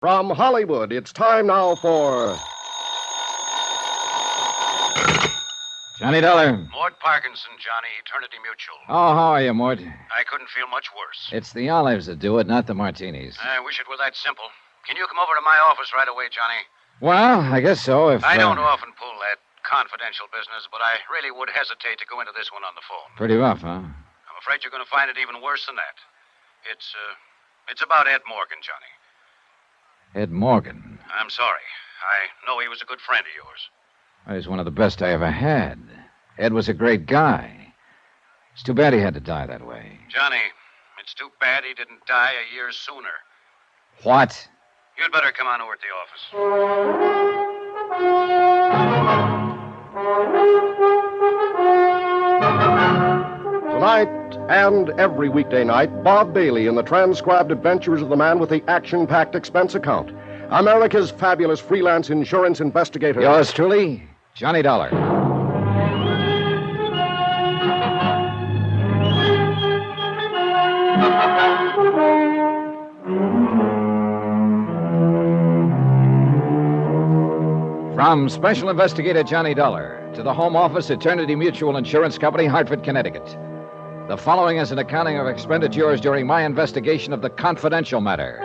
From Hollywood, it's time now for... Johnny Dollar. Mort Parkinson, Johnny, Eternity Mutual. Oh, how are you, Mort? I couldn't feel much worse. It's the olives that do it, not the martinis. I wish it were that simple. Can you come over to my office right away, Johnny? Well, I guess so, if... I don't often pull that confidential business, but I really would hesitate to go into this one on the phone. Pretty rough, huh? I'm afraid you're going to find it even worse than that. It's about Ed Morgan, Johnny. Ed Morgan. I'm sorry. I know he was a good friend of yours. He's one of the best I ever had. Ed was a great guy. It's too bad he had to die that way. Johnny, it's too bad he didn't die a year sooner. What? You'd better come on over at the office. Tonight and every weekday night, Bob Bailey in the transcribed adventures of the man with the action-packed expense account. America's fabulous freelance insurance investigator. Yours truly, Johnny Dollar. From Special Investigator Johnny Dollar to the Home Office, Eternity Mutual Insurance Company, Hartford, Connecticut. The following is an accounting of expenditures during my investigation of the confidential matter.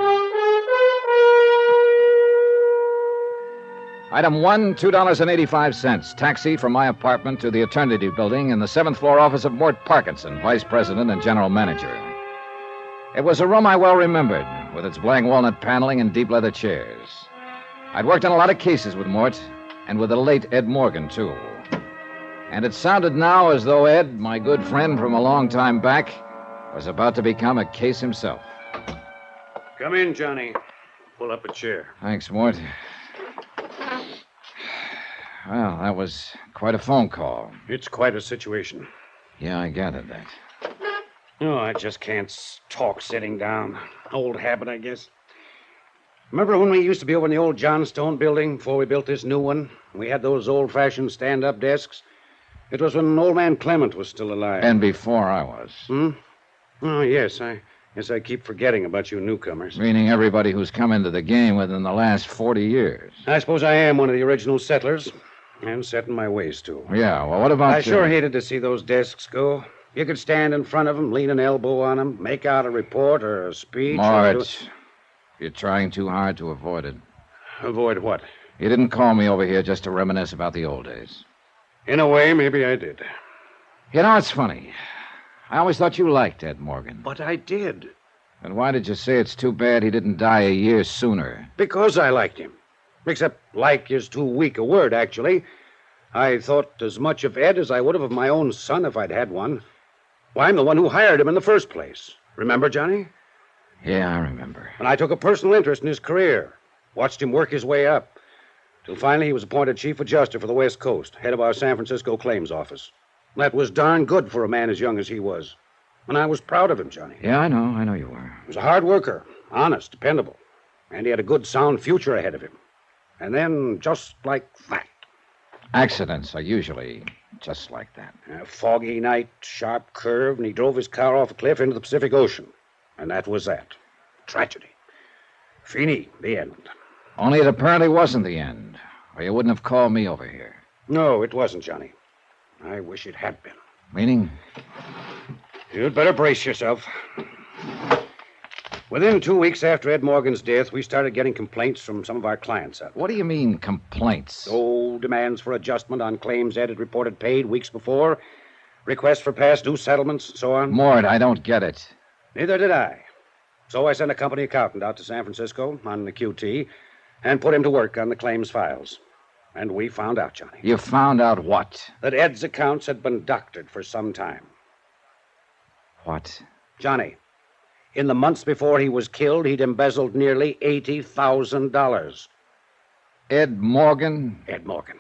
Item 1, $2.85. Taxi from my apartment to the Eternity Building in the 7th floor office of Mort Parkinson, Vice President and General Manager. It was a room I well remembered, with its black walnut paneling and deep leather chairs. I'd worked on a lot of cases with Mort, and with the late Ed Morgan, too. And it sounded now as though Ed, my good friend from a long time back, was about to become a case himself. Come in, Johnny. Pull up a chair. Thanks, Mort. Well, that was quite a phone call. It's quite a situation. Yeah, I gathered that. No, I just can't talk sitting down. Old habit, I guess. Remember when we used to be over in the old Johnstone building before we built this new one? We had those old-fashioned stand-up desks. It was when old man Clement was still alive. And before I was. Oh, yes. I keep forgetting about you newcomers. Meaning everybody who's come into the game within the last 40 years. I suppose I am one of the original settlers. And set in my ways, too. Yeah, well, what about I you? sure hated to see those desks go. You could stand in front of them, lean an elbow on them, make out a report or a speech. Mort, you're trying too hard to avoid it. Avoid what? You didn't call me over here just to reminisce about the old days. In a way, maybe I did. You know, it's funny. I always thought you liked Ed Morgan. But I did. And why did you say it's too bad he didn't die a year sooner? Because I liked him. Except like is too weak a word, actually. I thought as much of Ed as I would have of my own son if I'd had one. Why, I'm the one who hired him in the first place. Remember, Johnny? Yeah, I remember. And I took a personal interest in his career. Watched him work his way up. Till finally he was appointed chief adjuster for the West Coast, head of our San Francisco claims office. That was darn good for a man as young as he was. And I was proud of him, Johnny. Yeah, I know you were. He was a hard worker, honest, dependable. And he had a good, sound future ahead of him. And then, just like that. Accidents are usually just like that. A foggy night, sharp curve, and he drove his car off a cliff into the Pacific Ocean. And that was that. Tragedy. Fini, the end. Only it apparently wasn't the end, or you wouldn't have called me over here. No, it wasn't, Johnny. I wish it had been. Meaning? You'd better brace yourself. Within 2 weeks after Ed Morgan's death, we started getting complaints from some of our clients out. What do you mean, complaints? Oh, demands for adjustment on claims Ed had reported paid weeks before, requests for past due settlements, and so on. Mort, I don't get it. Neither did I. So I sent a company accountant out to San Francisco on the QT and put him to work on the claims files. And we found out, Johnny. You found out what? That Ed's accounts had been doctored for some time. What? Johnny, in the months before he was killed, he'd embezzled nearly $80,000. Ed Morgan? Ed Morgan.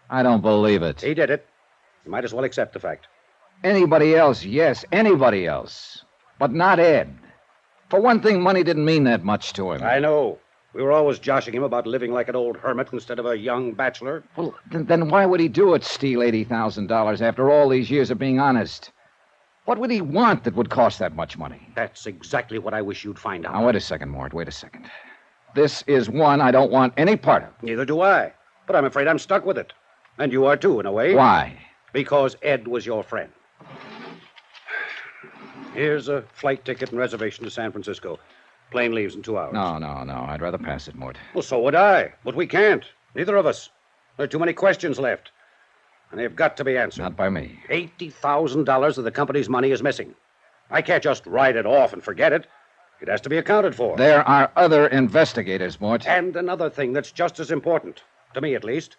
I don't believe it. He did it. You might as well accept the fact. Anybody else, yes, anybody else. But not Ed. For one thing, money didn't mean that much to him. I know. We were always joshing him about living like an old hermit instead of a young bachelor. Well, then why would he do it, steal $80,000 after all these years of being honest? What would he want that would cost that much money? That's exactly what I wish you'd find out. Now, wait a second, Mort, wait a second. This is one I don't want any part of. Neither do I. But I'm afraid I'm stuck with it. And you are too, in a way. Why? Because Ed was your friend. Here's a flight ticket and reservation to San Francisco. Plane leaves in 2 hours. No. I'd rather pass it, Mort. Well, so would I. But we can't. Neither of us. There are too many questions left. And they've got to be answered. Not by me. $80,000 of the company's money is missing. I can't just write it off and forget it. It has to be accounted for. There are other investigators, Mort. And another thing that's just as important, to me at least,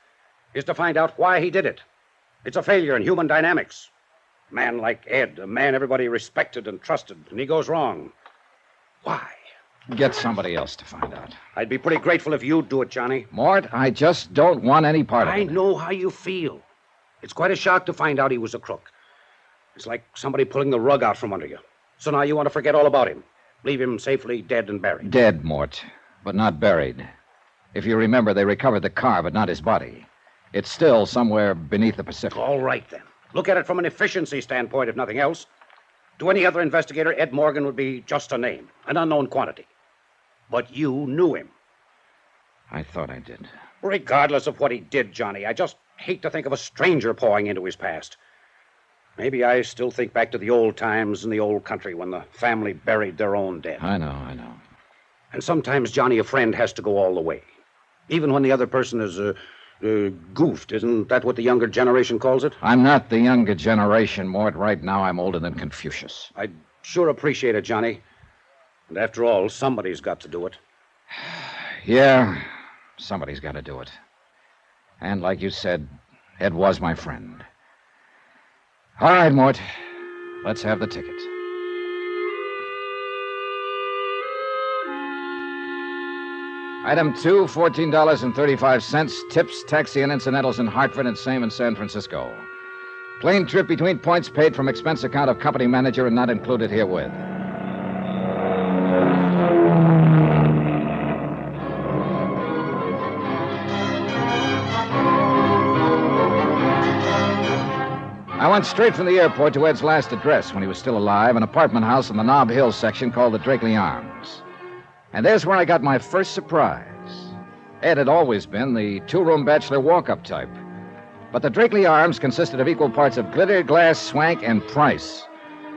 is to find out why he did it. It's a failure in human dynamics. A man like Ed, a man everybody respected and trusted, and he goes wrong. Why? Get somebody else to find out. I'd be pretty grateful if you'd do it, Johnny. Mort, I just don't want any part of it. I know how you feel. It's quite a shock to find out he was a crook. It's like somebody pulling the rug out from under you. So now you want to forget all about him. Leave him safely dead and buried. Dead, Mort, but not buried. If you remember, they recovered the car, but not his body. It's still somewhere beneath the Pacific. All right, then. Look at it from an efficiency standpoint, if nothing else. To any other investigator, Ed Morgan would be just a name, an unknown quantity. But you knew him. I thought I did. Regardless of what he did, Johnny, I just hate to think of a stranger pawing into his past. Maybe I still think back to the old times in the old country when the family buried their own dead. I know. And sometimes, Johnny, a friend has to go all the way. Even when the other person is goofed. Isn't that what the younger generation calls it? I'm not the younger generation, Mort. Right now, I'm older than Confucius. I'd sure appreciate it, Johnny. And after all, somebody's got to do it. Yeah, somebody's got to do it. And like you said, Ed was my friend. All right, Mort. Let's have the ticket. Item 2, $14.35. Tips, taxi, and incidentals in Hartford and same in San Francisco. Plane trip between points paid from expense account of company manager and not included herewith. I went straight from the airport to Ed's last address when he was still alive, an apartment house in the Nob Hill section called the Drakeley Arms. And there's where I got my first surprise. Ed had always been the two-room bachelor walk-up type. But the Drakeley Arms consisted of equal parts of glitter, glass, swank, and price,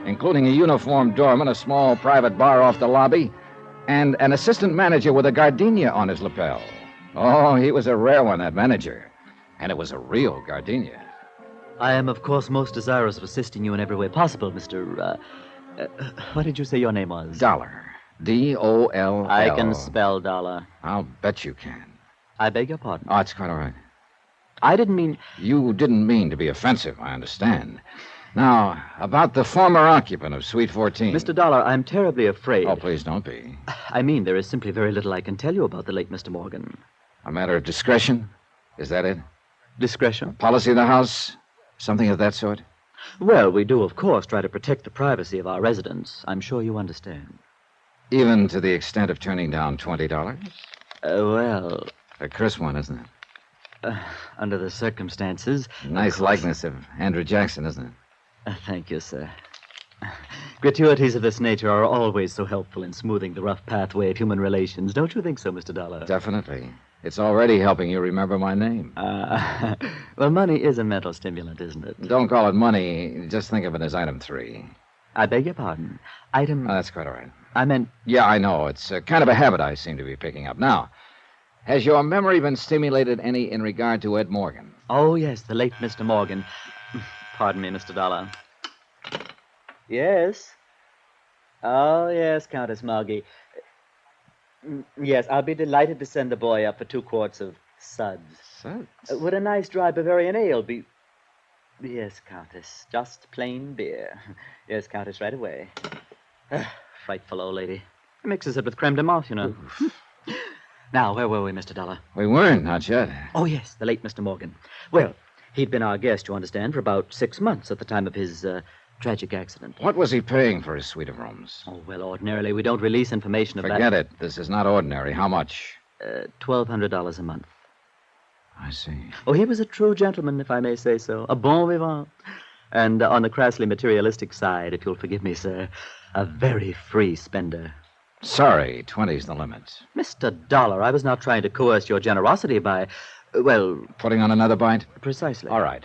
including a uniformed doorman, a small private bar off the lobby, and an assistant manager with a gardenia on his lapel. Oh, he was a rare one, that manager. And it was a real gardenia. I am, of course, most desirous of assisting you in every way possible, Mr. What did you say your name was? Dollar. D-O-L-L. I can spell dollar. I'll bet you can. I beg your pardon. Oh, it's quite all right. I didn't mean... You didn't mean to be offensive, I understand. Now, about the former occupant of Suite 14. Mr. Dollar, I'm terribly afraid. Oh, please don't be. I mean, there is simply very little I can tell you about the late Mr. Morgan. A matter of discretion? Is that it? Discretion? Policy of the house? Something of that sort? Well, we do, of course, try to protect the privacy of our residents. I'm sure you understand. Even to the extent of turning down $20? Well... A curse one, isn't it? Under the circumstances... Nice likeness of Andrew Jackson, isn't it? Thank you, sir. Gratuities of this nature are always so helpful in smoothing the rough pathway of human relations. Don't you think so, Mr. Dollar? Definitely. It's already helping you remember my name. Well, money is a mental stimulant, isn't it? Don't call it money. Just think of it as item 3. I beg your pardon. Item... Oh, that's quite all right. I meant... Yeah, I know. It's kind of a habit I seem to be picking up. Now, has your memory been stimulated any in regard to Ed Morgan? Oh, yes, the late Mr. Morgan. Pardon me, Mr. Dollar. Yes? Oh, yes, Countess Margie. Yes, I'll be delighted to send the boy up for 2 quarts of suds. Suds? Would a nice dry Bavarian ale be... Yes, Countess, just plain beer. Yes, Countess, right away. Frightful old lady. Mixes it with creme de menthe, you know. Now, where were we, Mr. Dollar? We weren't, not yet. Oh, yes, the late Mr. Morgan. Well, he'd been our guest, you understand, for about 6 months at the time of his tragic accident. What was he paying for his suite of rooms? Oh, well, ordinarily we don't release information of that. Forget it. This is not ordinary. How much? $1,200 a month. I see. Oh, he was a true gentleman, if I may say so. A bon vivant. And on the crassly materialistic side, if you'll forgive me, sir, a very free spender. Sorry, 20's the limit. Mr. Dollar, I was not trying to coerce your generosity by, well, Putting on another bite? precisely. All right.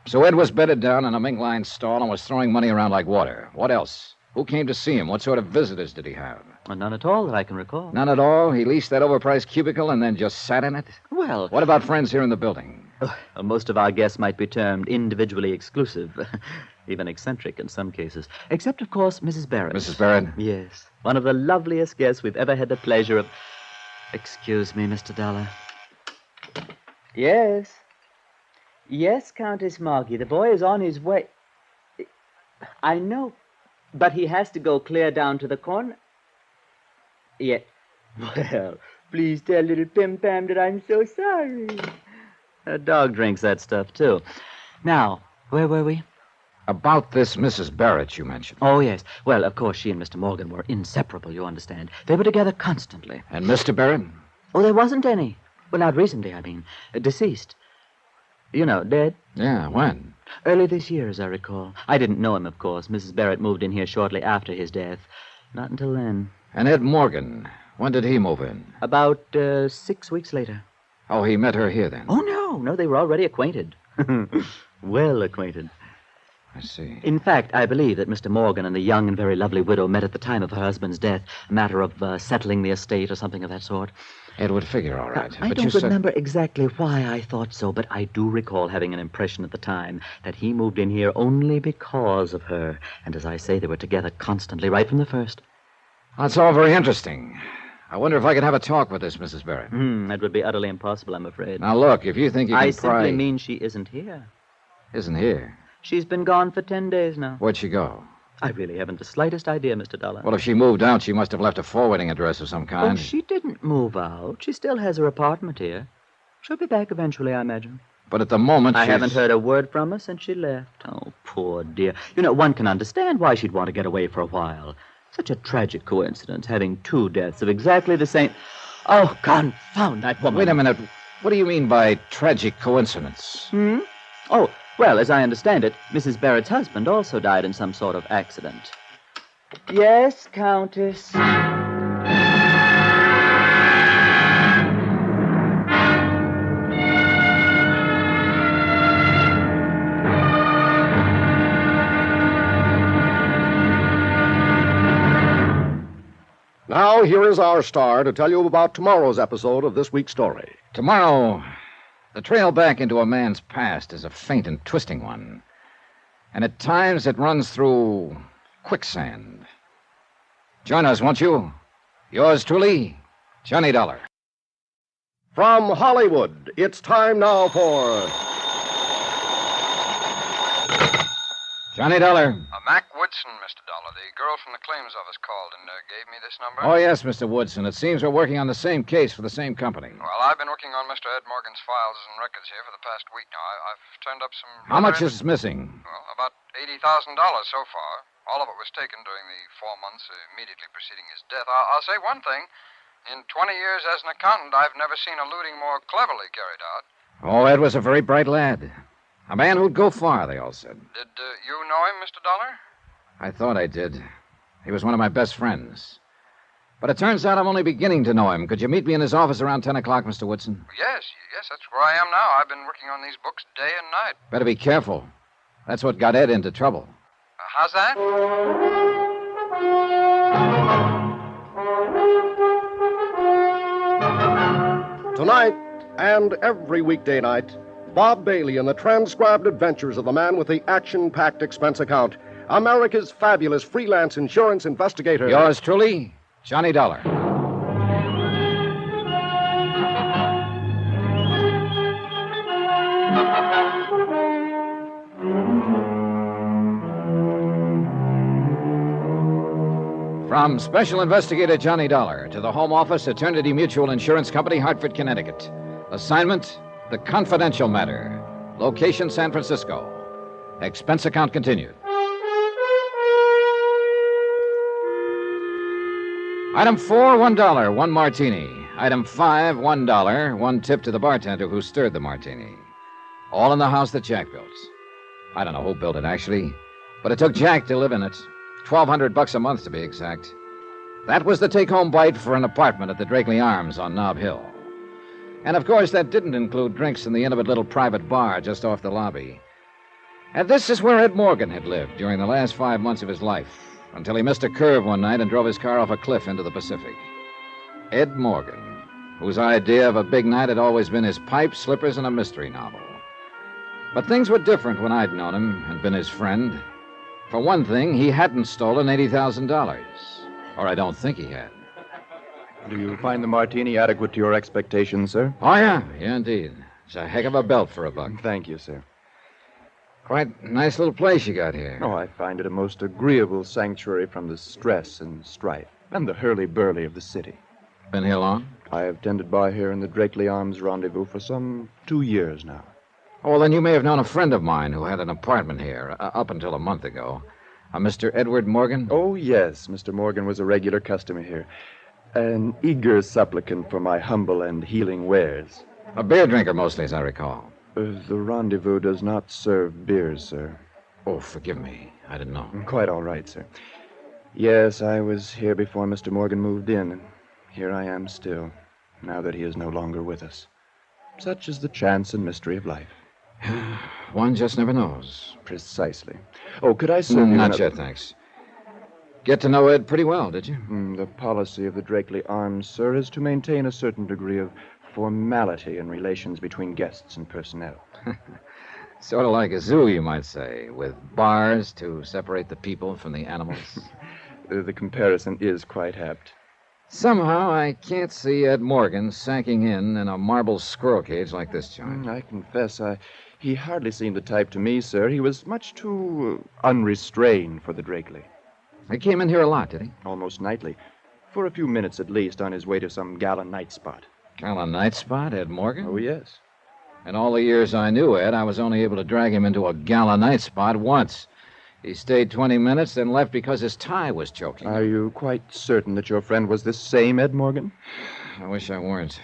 So Ed was bedded down in a mink-lined stall and was throwing money around like water. What else? Who came to see him? What sort of visitors did he have? None at all that I can recall. None at all? He leased that overpriced cubicle and then just sat in it? Well, What about friends here in the building? most of our guests might be termed individually exclusive, even eccentric in some cases. Except, of course, Mrs. Barrett. Mrs. Barrett? Yes, one of the loveliest guests we've ever had the pleasure of... Excuse me, Mr. Dollar. Yes. Yes, Countess Margie, the boy is on his way. I know, but he has to go clear down to the corner. Yeah. Well, please tell little Pim Pam that I'm so sorry. A dog drinks that stuff, too. Now, where were we? About this Mrs. Barrett you mentioned. Oh, yes. Well, of course, she and Mr. Morgan were inseparable, you understand. They were together constantly. And Mr. Barrett? Oh, there wasn't any. Well, not recently, I mean. Deceased. You know, dead. Yeah, when? Early this year, as I recall. I didn't know him, of course. Mrs. Barrett moved in here shortly after his death. Not until then. And Ed Morgan, when did he move in? About 6 weeks later. Oh, he met her here then? Oh, no, they were already acquainted. Well acquainted. I see. In fact, I believe that Mr. Morgan and the young and very lovely widow met at the time of her husband's death, a matter of settling the estate or something of that sort. It would figure all right. I but don't you said... remember exactly why I thought so, but I do recall having an impression at the time that he moved in here only because of her. And as I say, they were together constantly, right from the first. That's all very interesting. I wonder if I could have a talk with this Mrs. Barrett. That would be utterly impossible, I'm afraid. Now, look, if you think you can I pry... simply mean she isn't here. Isn't here? She's been gone for 10 days now. Where'd she go? I really haven't the slightest idea, Mr. Dollar. Well, if she moved out, she must have left a forwarding address of some Oh, kind. she didn't move out. She still has her apartment here. She'll be back eventually, I imagine. But at the moment, I she's... haven't heard a word from her since she left. Oh, poor dear. You know, one can understand why she'd want to get away for a while. Such a tragic coincidence, having 2 deaths of exactly the same... Oh, confound that woman. Wait a minute. What do you mean by tragic coincidence? Oh, well, as I understand it, Mrs. Barrett's husband also died in some sort of accident. Yes, Countess. Now, here is our star to tell you about tomorrow's episode of this week's story. Tomorrow, the trail back into a man's past is a faint and twisting one. And at times it runs through quicksand. Join us, won't you? Yours truly, Johnny Dollar. From Hollywood, it's time now for... Johnny Dollar. Mac Woodson, Mr. Dollar. The girl from the claims office called and gave me this number. Oh, yes, Mr. Woodson. It seems we're working on the same case for the same company. Well, I've been working on Mr. Ed Morgan's files and records here for the past week now. I've turned up some... How much is missing? Well, about $80,000 so far. All of it was taken during the 4 months immediately preceding his death. I'll say one thing. In 20 years as an accountant, I've never seen a looting more cleverly carried out. Oh, Ed was a very bright lad. A man who'd go far, they all said. Did you know him, Mr. Dollar? I thought I did. He was one of my best friends. But it turns out I'm only beginning to know him. Could you meet me in his office around 10 o'clock, Mr. Woodson? Yes, that's where I am now. I've been working on these books day and night. Better be careful. That's what got Ed into trouble. How's that? Tonight and every weekday night, Bob Bailey in the transcribed adventures of the man with the action-packed expense account, America's fabulous freelance insurance investigator. Yours truly, Johnny Dollar. From Special Investigator Johnny Dollar to the Home Office, Eternity Mutual Insurance Company, Hartford, Connecticut. Assignment, the confidential matter. Location, San Francisco. Expense account continued. Item 4, $1, 1 martini. Item 5, $1, 1 tip to the bartender who stirred the martini. All in the house that Jack built. I don't know who built it, actually, but it took Jack to live in it. $1,200 a month, to be exact. That was the take-home bite for an apartment at the Drakeley Arms on Nob Hill. And, of course, that didn't include drinks in the intimate little private bar just off the lobby. And this is where Ed Morgan had lived during the last 5 months of his life, until he missed a curve one night and drove his car off a cliff into the Pacific. Ed Morgan, whose idea of a big night had always been his pipe, slippers, and a mystery novel. But things were different when I'd known him and been his friend. For one thing, he hadn't stolen $80,000. Or I don't think he had. Do you find the martini adequate to your expectations, sir? Oh, yeah. Yeah, indeed. It's a heck of a belt for a buck. Thank you, sir. Quite a nice little place you got here. Oh, I find it a most agreeable sanctuary from the stress and strife and the hurly-burly of the city. Been here long? I have tended bar here in the Drakeley Arms Rendezvous for some 2 years now. Oh, well, then you may have known a friend of mine who had an apartment here up until a month ago. A Mr. Edward Morgan? Oh, yes. Mr. Morgan was a regular customer here. An eager supplicant for my humble and healing wares. A beer drinker, mostly, as I recall. The Rendezvous does not serve beers, sir. Oh, forgive me. I didn't know. Quite all right, sir. Yes, I was here before Mr. Morgan moved in, and here I am still, now that he is no longer with us. Such is the chance and mystery of life. One just never knows. Precisely. Oh, could I serve you Not another- yet, thanks. Get to know Ed pretty well, did you? The policy of the Drakeley Arms, sir, is to maintain a certain degree of formality in relations between guests and personnel. Sort of like a zoo, you might say, with bars to separate the people from the animals. The comparison is quite apt. Somehow, I can't see Ed Morgan sacking in a marble squirrel cage like this joint. I confess, he hardly seemed the type to me, sir. He was much too unrestrained for the Drakeley. He came in here a lot, did he? Almost nightly. For a few minutes at least, on his way to some gala night spot. Gala night spot, Ed Morgan? Oh, yes. In all the years I knew Ed, I was only able to drag him into a gala night spot once. He stayed 20 minutes, then left because his tie was choking. Are you quite certain that your friend was this same Ed Morgan? I wish I weren't.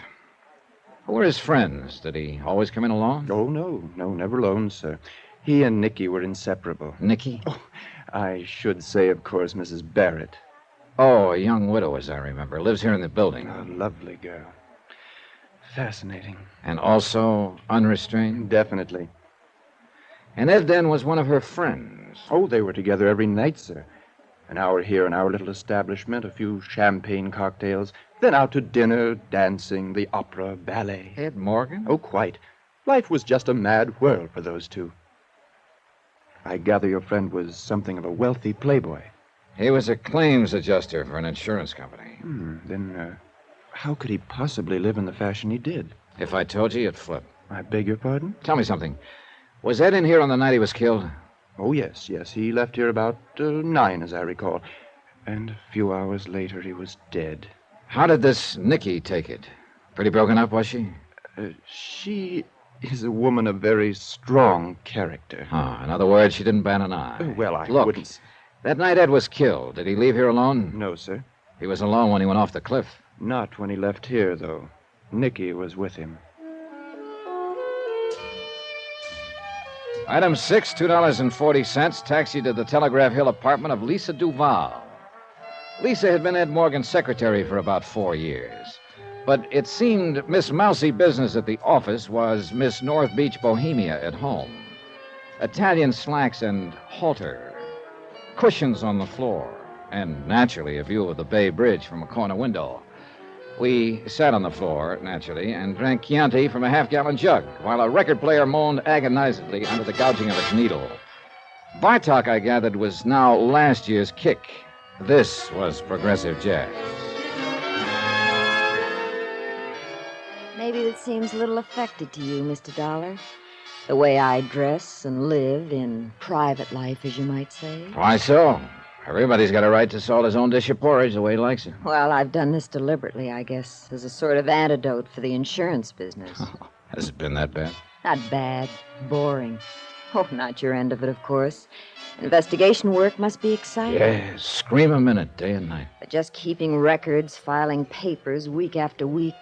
Who were his friends? Did he always come in alone? Oh, no, never alone, sir. He and Nicky were inseparable. Nicky? Oh, I should say, of course, Mrs. Barrett. Oh, a young widow, as I remember. Lives here in the building. A lovely girl. Fascinating. And also unrestrained? Definitely. And Ed then was one of her friends. Oh, they were together every night, sir. An hour here in our little establishment, a few champagne cocktails, then out to dinner, dancing, the opera, ballet. Ed Morgan? Oh, quite. Life was just a mad whirl for those two. I gather your friend was something of a wealthy playboy. He was a claims adjuster for an insurance company. Then, how could he possibly live in the fashion he did? If I told you, you'd flip. I beg your pardon? Tell me something. Was Ed in here on the night he was killed? Oh, yes. He left here about 9, as I recall. And a few hours later, he was dead. How did this Nicky take it? Pretty broken up, was she? She is a woman of very strong character. Oh, in other words, she didn't bat an eye. Well, I Look, wouldn't... that night Ed was killed. Did he leave here alone? No, sir. He was alone when he went off the cliff. Not when he left here, though. Nicky was with him. Item 6, $2.40, taxi to the Telegraph Hill apartment of Lisa Duval. Lisa had been Ed Morgan's secretary for about 4 years. But it seemed Miss Mousy Business at the office was Miss North Beach Bohemia at home. Italian slacks and halter, cushions on the floor, and naturally a view of the Bay Bridge from a corner window. We sat on the floor, naturally, and drank Chianti from a half-gallon jug, while a record player moaned agonizedly under the gouging of its needle. Bartok, I gathered, was now last year's kick. This was progressive jazz. Maybe that seems a little affected to you, Mr. Dollar. The way I dress and live in private life, as you might say. Why so? Everybody's got a right to salt his own dish of porridge the way he likes it. Well, I've done this deliberately, I guess, as a sort of antidote for the insurance business. Has it been that bad? Not bad. Boring. Oh, not your end of it, of course. Investigation work must be exciting. Yeah, scream a minute, day and night. But just keeping records, filing papers week after week.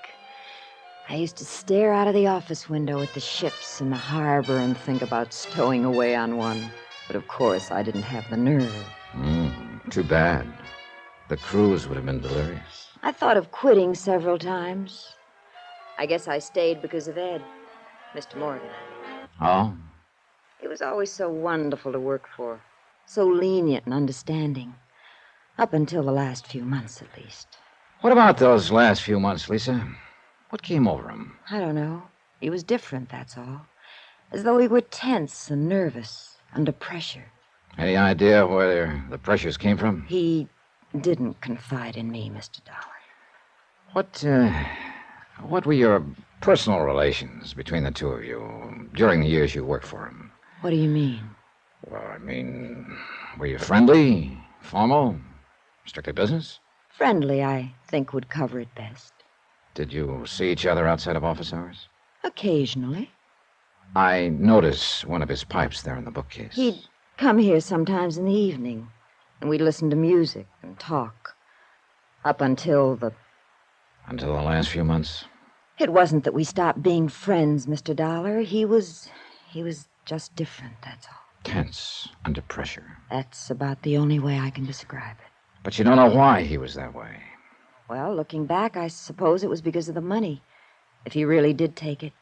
I used to stare out of the office window at the ships in the harbor and think about stowing away on one. But of course, I didn't have the nerve. Too bad. The crews would have been delirious. I thought of quitting several times. I guess I stayed because of Ed, Mr. Morgan. Oh? He was always so wonderful to work for, so lenient and understanding. Up until the last few months, at least. What about those last few months, Lisa? What came over him? I don't know. He was different, that's all. As though he were tense and nervous, under pressure. Any idea where the pressures came from? He didn't confide in me, Mr. Dollar. What were your personal relations between the two of you during the years you worked for him? What do you mean? Well, I mean, were you friendly, formal, strictly business? Friendly, I think, would cover it best. Did you see each other outside of office hours? Occasionally. I notice one of his pipes there in the bookcase. He'd come here sometimes in the evening, and we'd listen to music and talk. Up until the... Until the last few months? It wasn't that we stopped being friends, Mr. Dollar. He was just different, that's all. Tense, under pressure. That's about the only way I can describe it. But you don't know why he was that way. Well, looking back, I suppose it was because of the money. If he really did take it.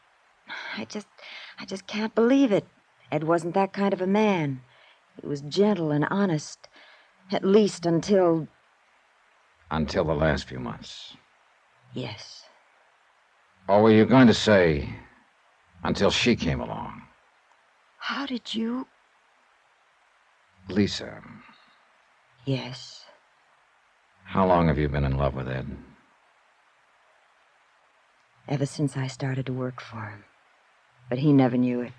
I just can't believe it. Ed wasn't that kind of a man. He was gentle and honest. At least until... Until the last few months. Yes. Or were you going to say, until she came along? How did you... Lisa. Yes. How long have you been in love with Ed? Ever since I started to work for him. But he never knew it.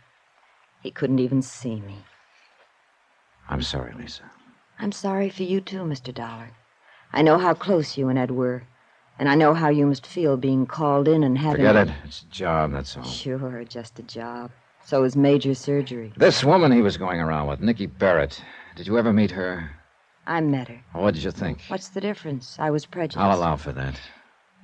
He couldn't even see me. I'm sorry, Lisa. I'm sorry for you, too, Mr. Dollar. I know how close you and Ed were. And I know how you must feel being called in and having... Forget it. It's a job, that's all. Sure, just a job. So is major surgery. This woman he was going around with, Nikki Barrett. Did you ever meet her? I met her. What did you think? What's the difference? I was prejudiced. I'll allow for that.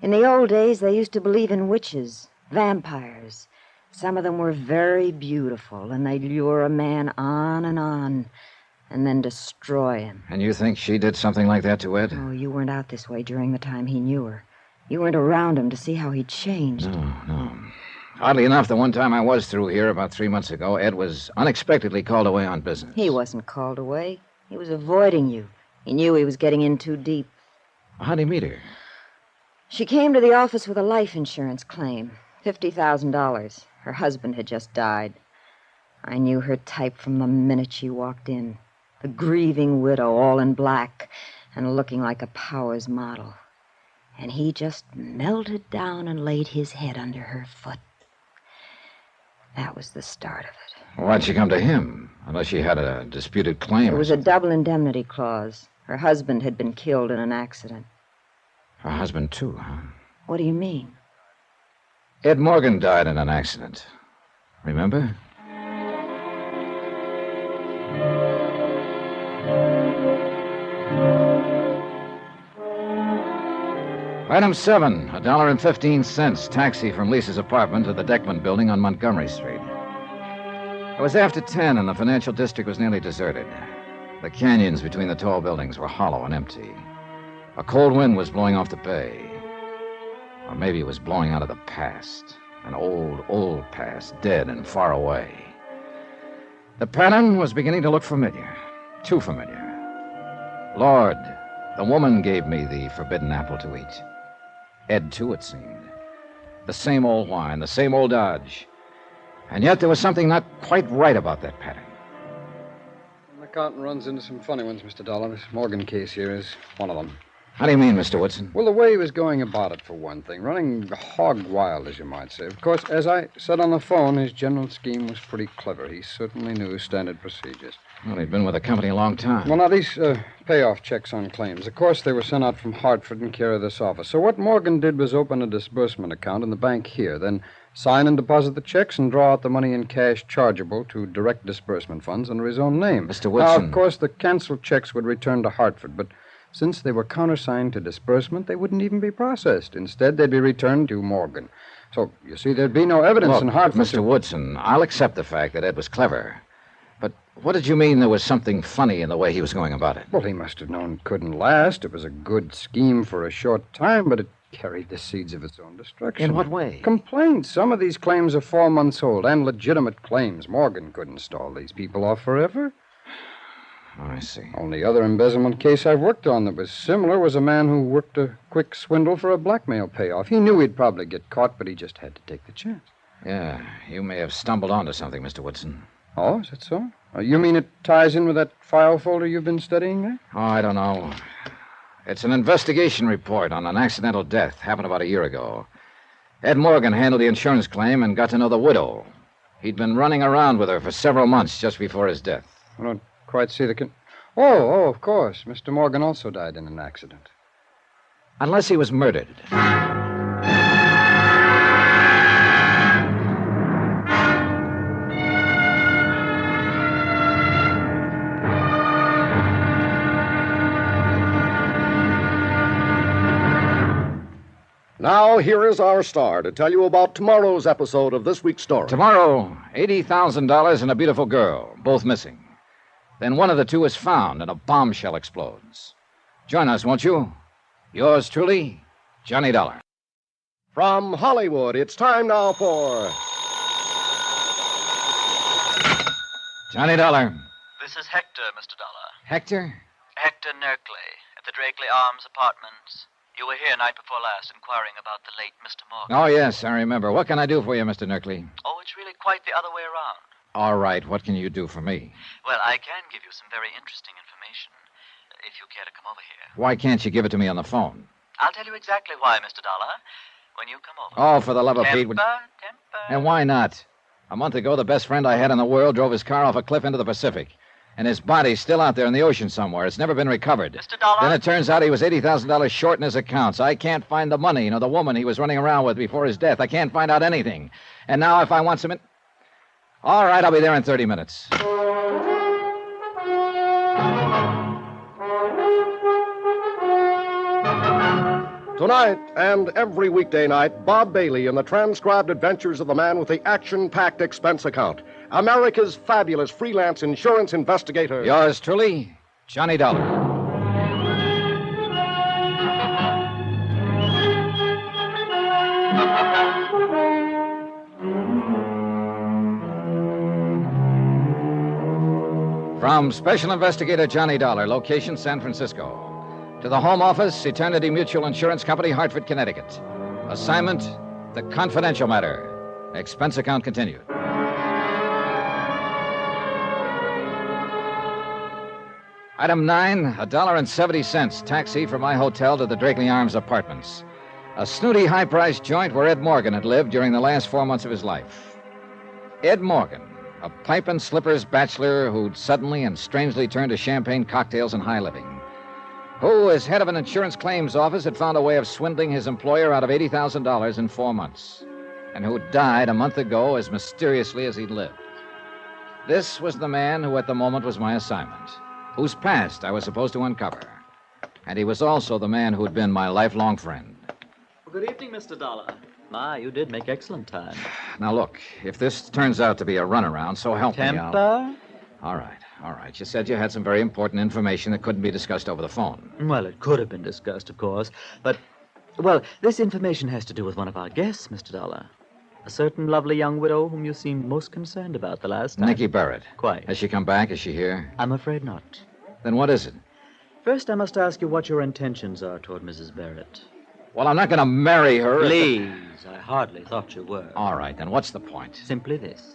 In the old days, they used to believe in witches, vampires. Some of them were very beautiful, and they'd lure a man on, and then destroy him. And you think she did something like that to Ed? Oh, you weren't out this way during the time he knew her. You weren't around him to see how he'd changed. No. Oddly enough, the one time I was through here about 3 months ago, Ed was unexpectedly called away on business. He wasn't called away. He was avoiding you. He knew he was getting in too deep. How'd he meet her? She came to the office with a life insurance claim. $50,000. Her husband had just died. I knew her type from the minute she walked in. The grieving widow, all in black, and looking like a Powers model. And he just melted down and laid his head under her foot. That was the start of it. Why'd she come to him? Unless she had a disputed claim. There was a double indemnity clause. Her husband had been killed in an accident. Her husband, too, huh? What do you mean? Ed Morgan died in an accident. Remember? Item 7, $1.15, taxi from Lisa's apartment to the Deckman building on Montgomery Street. It was after 10 and the financial district was nearly deserted. The canyons between the tall buildings were hollow and empty. A cold wind was blowing off the bay. Or maybe it was blowing out of the past. An old past, dead and far away. The pattern was beginning to look familiar. Too familiar. Lord, the woman gave me the forbidden apple to eat. Ed, too, it seemed. The same old whine, the same old dodge. And yet there was something not quite right about that pattern. The accountant runs into some funny ones, Mr. Dollar. This Morgan case here is one of them. How do you mean, Mr. Woodson? Well, the way he was going about it, for one thing. Running hog wild, as you might say. Of course, as I said on the phone, his general scheme was pretty clever. He certainly knew standard procedures. Well, he'd been with the company a long time. Well, now, these payoff checks on claims. Of course, they were sent out from Hartford in care of this office. So what Morgan did was open a disbursement account in the bank here, then sign and deposit the checks and draw out the money in cash chargeable to direct disbursement funds under his own name. Mr. Woodson. Now, of course, the canceled checks would return to Hartford, but since they were countersigned to disbursement, they wouldn't even be processed. Instead, they'd be returned to Morgan. So, you see, there'd be no evidence Look, in Hartford. Mr. Woodson, I'll accept the fact that Ed was clever. But what did you mean there was something funny in the way he was going about it? Well, he must have known it couldn't last. It was a good scheme for a short time, but it carried the seeds of its own destruction. In what way? Complaints. Some of these claims are 4 months old, and legitimate claims. Morgan couldn't stall these people off forever. Oh, I see. Only other embezzlement case I've worked on that was similar was a man who worked a quick swindle for a blackmail payoff. He knew he'd probably get caught, but he just had to take the chance. Yeah, you may have stumbled onto something, Mr. Woodson. Oh, is that so? You mean it ties in with that file folder you've been studying there? Oh, I don't know. It's an investigation report on an accidental death. Happened about a year ago. Ed Morgan handled the insurance claim and got to know the widow. He'd been running around with her for several months just before his death. I don't quite see the... Oh, of course. Mr. Morgan also died in an accident. Unless he was murdered. Now, here is our star to tell you about tomorrow's episode of this week's story. Tomorrow, $80,000 and a beautiful girl, both missing. Then one of the two is found and a bombshell explodes. Join us, won't you? Yours truly, Johnny Dollar. From Hollywood, it's time now for... Johnny Dollar. This is Hector, Mr. Dollar. Hector? Hector Nerkley, at the Drakeley Arms Apartments. You were here night before last inquiring about the late Mr. Morgan. Oh, yes, I remember. What can I do for you, Mr. Nerkley? Oh, it's really quite the other way around. All right, what can you do for me? Well, I can give you some very interesting information, if you care to come over here. Why can't you give it to me on the phone? I'll tell you exactly why, Mr. Dollar, when you come over. Oh, for the love of Pete. Temper. And why not? A month ago, the best friend I had in the world drove his car off a cliff into the Pacific. And his body's still out there in the ocean somewhere. It's never been recovered. Mr. Dollar? Then it turns out he was $80,000 short in his accounts. I can't find the money, the woman he was running around with before his death. I can't find out anything. And now if I want some... All right, I'll be there in 30 minutes. Tonight and every weekday night, Bob Bailey in the transcribed adventures of the man with the action-packed expense account. America's fabulous freelance insurance investigator. Yours truly, Johnny Dollar. From Special Investigator Johnny Dollar, location San Francisco. To the Home Office, Eternity Mutual Insurance Company, Hartford, Connecticut. Assignment, the confidential matter. Expense account continued. Item 9, $1.70, taxi from my hotel to the Drakeley Arms Apartments. A snooty, high-priced joint where Ed Morgan had lived during the last 4 months of his life. Ed Morgan, a pipe and slippers bachelor who'd suddenly and strangely turned to champagne cocktails and high living. Who, as head of an insurance claims office, had found a way of swindling his employer out of $80,000 in 4 months. And who died a month ago as mysteriously as he'd lived. This was the man who at the moment was my assignment, whose past I was supposed to uncover. And he was also the man who'd been my lifelong friend. Well, good evening, Mr. Dollar. You did make excellent time. Now, look, if this turns out to be a runaround, so help me, Temper? All right. You said you had some very important information that couldn't be discussed over the phone. Well, it could have been discussed, of course. But, well, this information has to do with one of our guests, Mr. Dollar. A certain lovely young widow whom you seemed most concerned about the last time. Nicky Barrett. Quite. Has she come back? Is she here? I'm afraid not. Then what is it? First, I must ask you what your intentions are toward Mrs. Barrett. Well, I'm not going to marry her. Please, I hardly thought you were. All right, then what's the point? Simply this.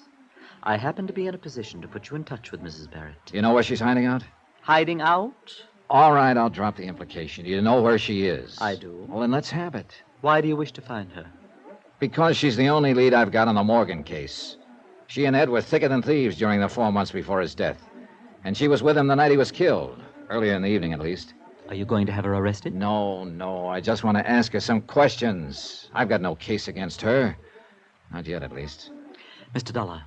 I happen to be in a position to put you in touch with Mrs. Barrett. You know where she's hiding out? Hiding out? All right, I'll drop the implication. You know where she is. I do. Well, then let's have it. Why do you wish to find her? Because she's the only lead I've got on the Morgan case. She and Ed were thicker than thieves during the 4 months before his death. And she was with him the night he was killed. Earlier in the evening, at least. Are you going to have her arrested? No. I just want to ask her some questions. I've got no case against her. Not yet, at least. Mr. Dollar,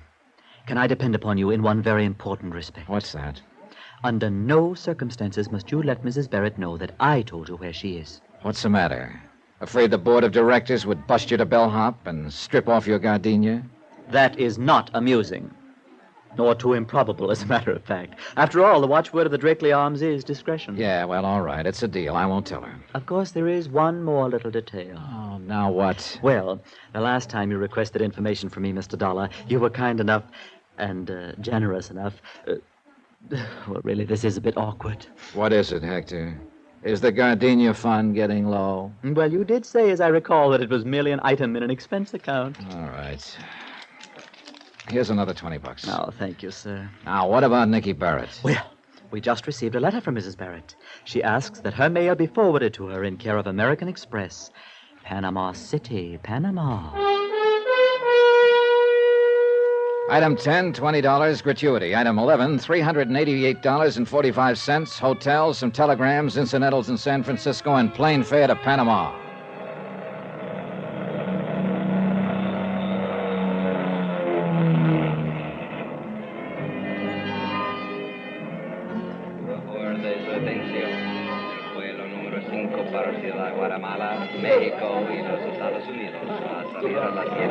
can I depend upon you in one very important respect? What's that? Under no circumstances must you let Mrs. Barrett know that I told you where she is. What's the matter? Afraid the board of directors would bust you to bellhop and strip off your gardenia? That is not amusing. Nor too improbable, as a matter of fact. After all, the watchword of the Drakeley Arms is discretion. Yeah, well, all right. It's a deal. I won't tell her. Of course, there is one more little detail. Oh, now what? Well, the last time you requested information from me, Mr. Dollar, you were kind enough and generous enough. Well, really, this is a bit awkward. What is it, Hector? Is the gardenia fund getting low? Well, you did say, as I recall, that it was merely an item in an expense account. All right. Here's another $20. Oh, thank you, sir. Now, what about Nicky Barrett? Well, we just received a letter from Mrs. Barrett. She asks that her mail be forwarded to her in care of American Express, Panama City, Panama. Item 10, $20, gratuity. Item 11, $388.45, hotels, some telegrams, incidentals in San Francisco, and plane fare to Panama.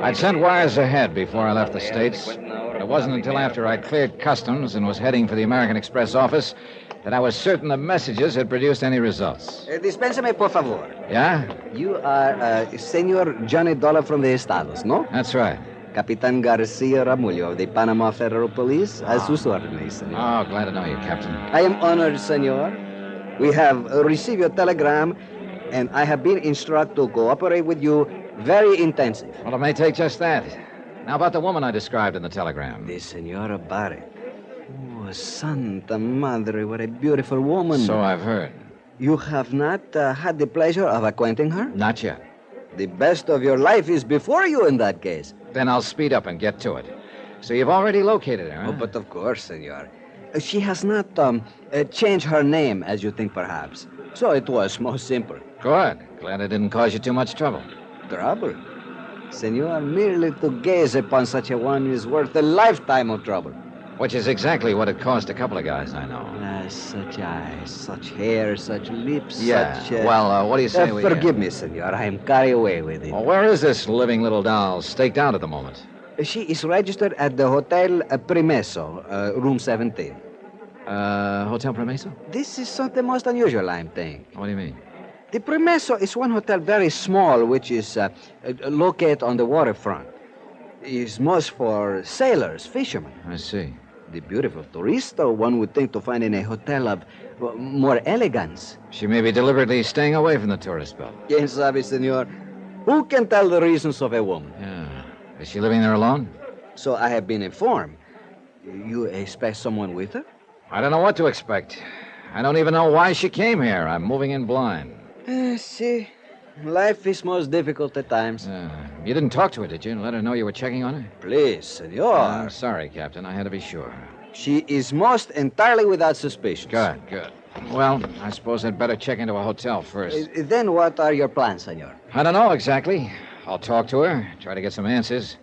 I'd sent wires ahead before I left the States. It wasn't until after I'd cleared customs and was heading for the American Express office that I was certain the messages had produced any results. Dispénsame, por favor. Yeah? You are Senor Johnny Dollar from the Estados, no? That's right. Capitan Garcia Ramullo of the Panama Federal Police, a sus órdenes, senor. Oh, glad to know you, Captain. I am honored, senor. We have received your telegram, and I have been instructed to cooperate with you very intensive. Well, it may take just that. Now, about the woman I described in the telegram. The Senora Barrett. Oh, Santa Madre, what a beautiful woman. So I've heard. You have not had the pleasure of acquainting her? Not yet. The best of your life is before you in that case. Then I'll speed up and get to it. So you've already located her, huh? Oh, but of course, senor. She has not changed her name, as you think, perhaps. So it was most simple. Good. Glad it didn't cause you too much trouble. Trouble? Senor, merely to gaze upon such a one is worth a lifetime of trouble. Which is exactly what it cost a couple of guys I know. Such eyes, such hair, such lips, Yeah. such... Well, what do you say we... Forgive me, senor. I am carried away with it. Well, where is this living little doll staked out at the moment? She is registered at the Hotel Primeso, room 17. Hotel Promeso? This is something most unusual, I'm thinking. What do you mean? The Primeso is one hotel very small, which is located on the waterfront. It's most for sailors, fishermen. I see. The beautiful tourista one would think to find in a hotel of more elegance. She may be deliberately staying away from the tourist belt. Quien sabe, senor? Who can tell the reasons of a woman? Yeah. Is she living there alone? So I have been informed. You expect someone with her? I don't know what to expect. I don't even know why she came here. I'm moving in blind. See, life is most difficult at times. You didn't talk to her, did you? Let her know you were checking on her? Please, senor. I'm sorry, Captain. I had to be sure. She is most entirely without suspicion. Good. Well, I suppose I'd better check into a hotel first. Then what are your plans, senor? I don't know exactly. I'll talk to her, try to get some answers.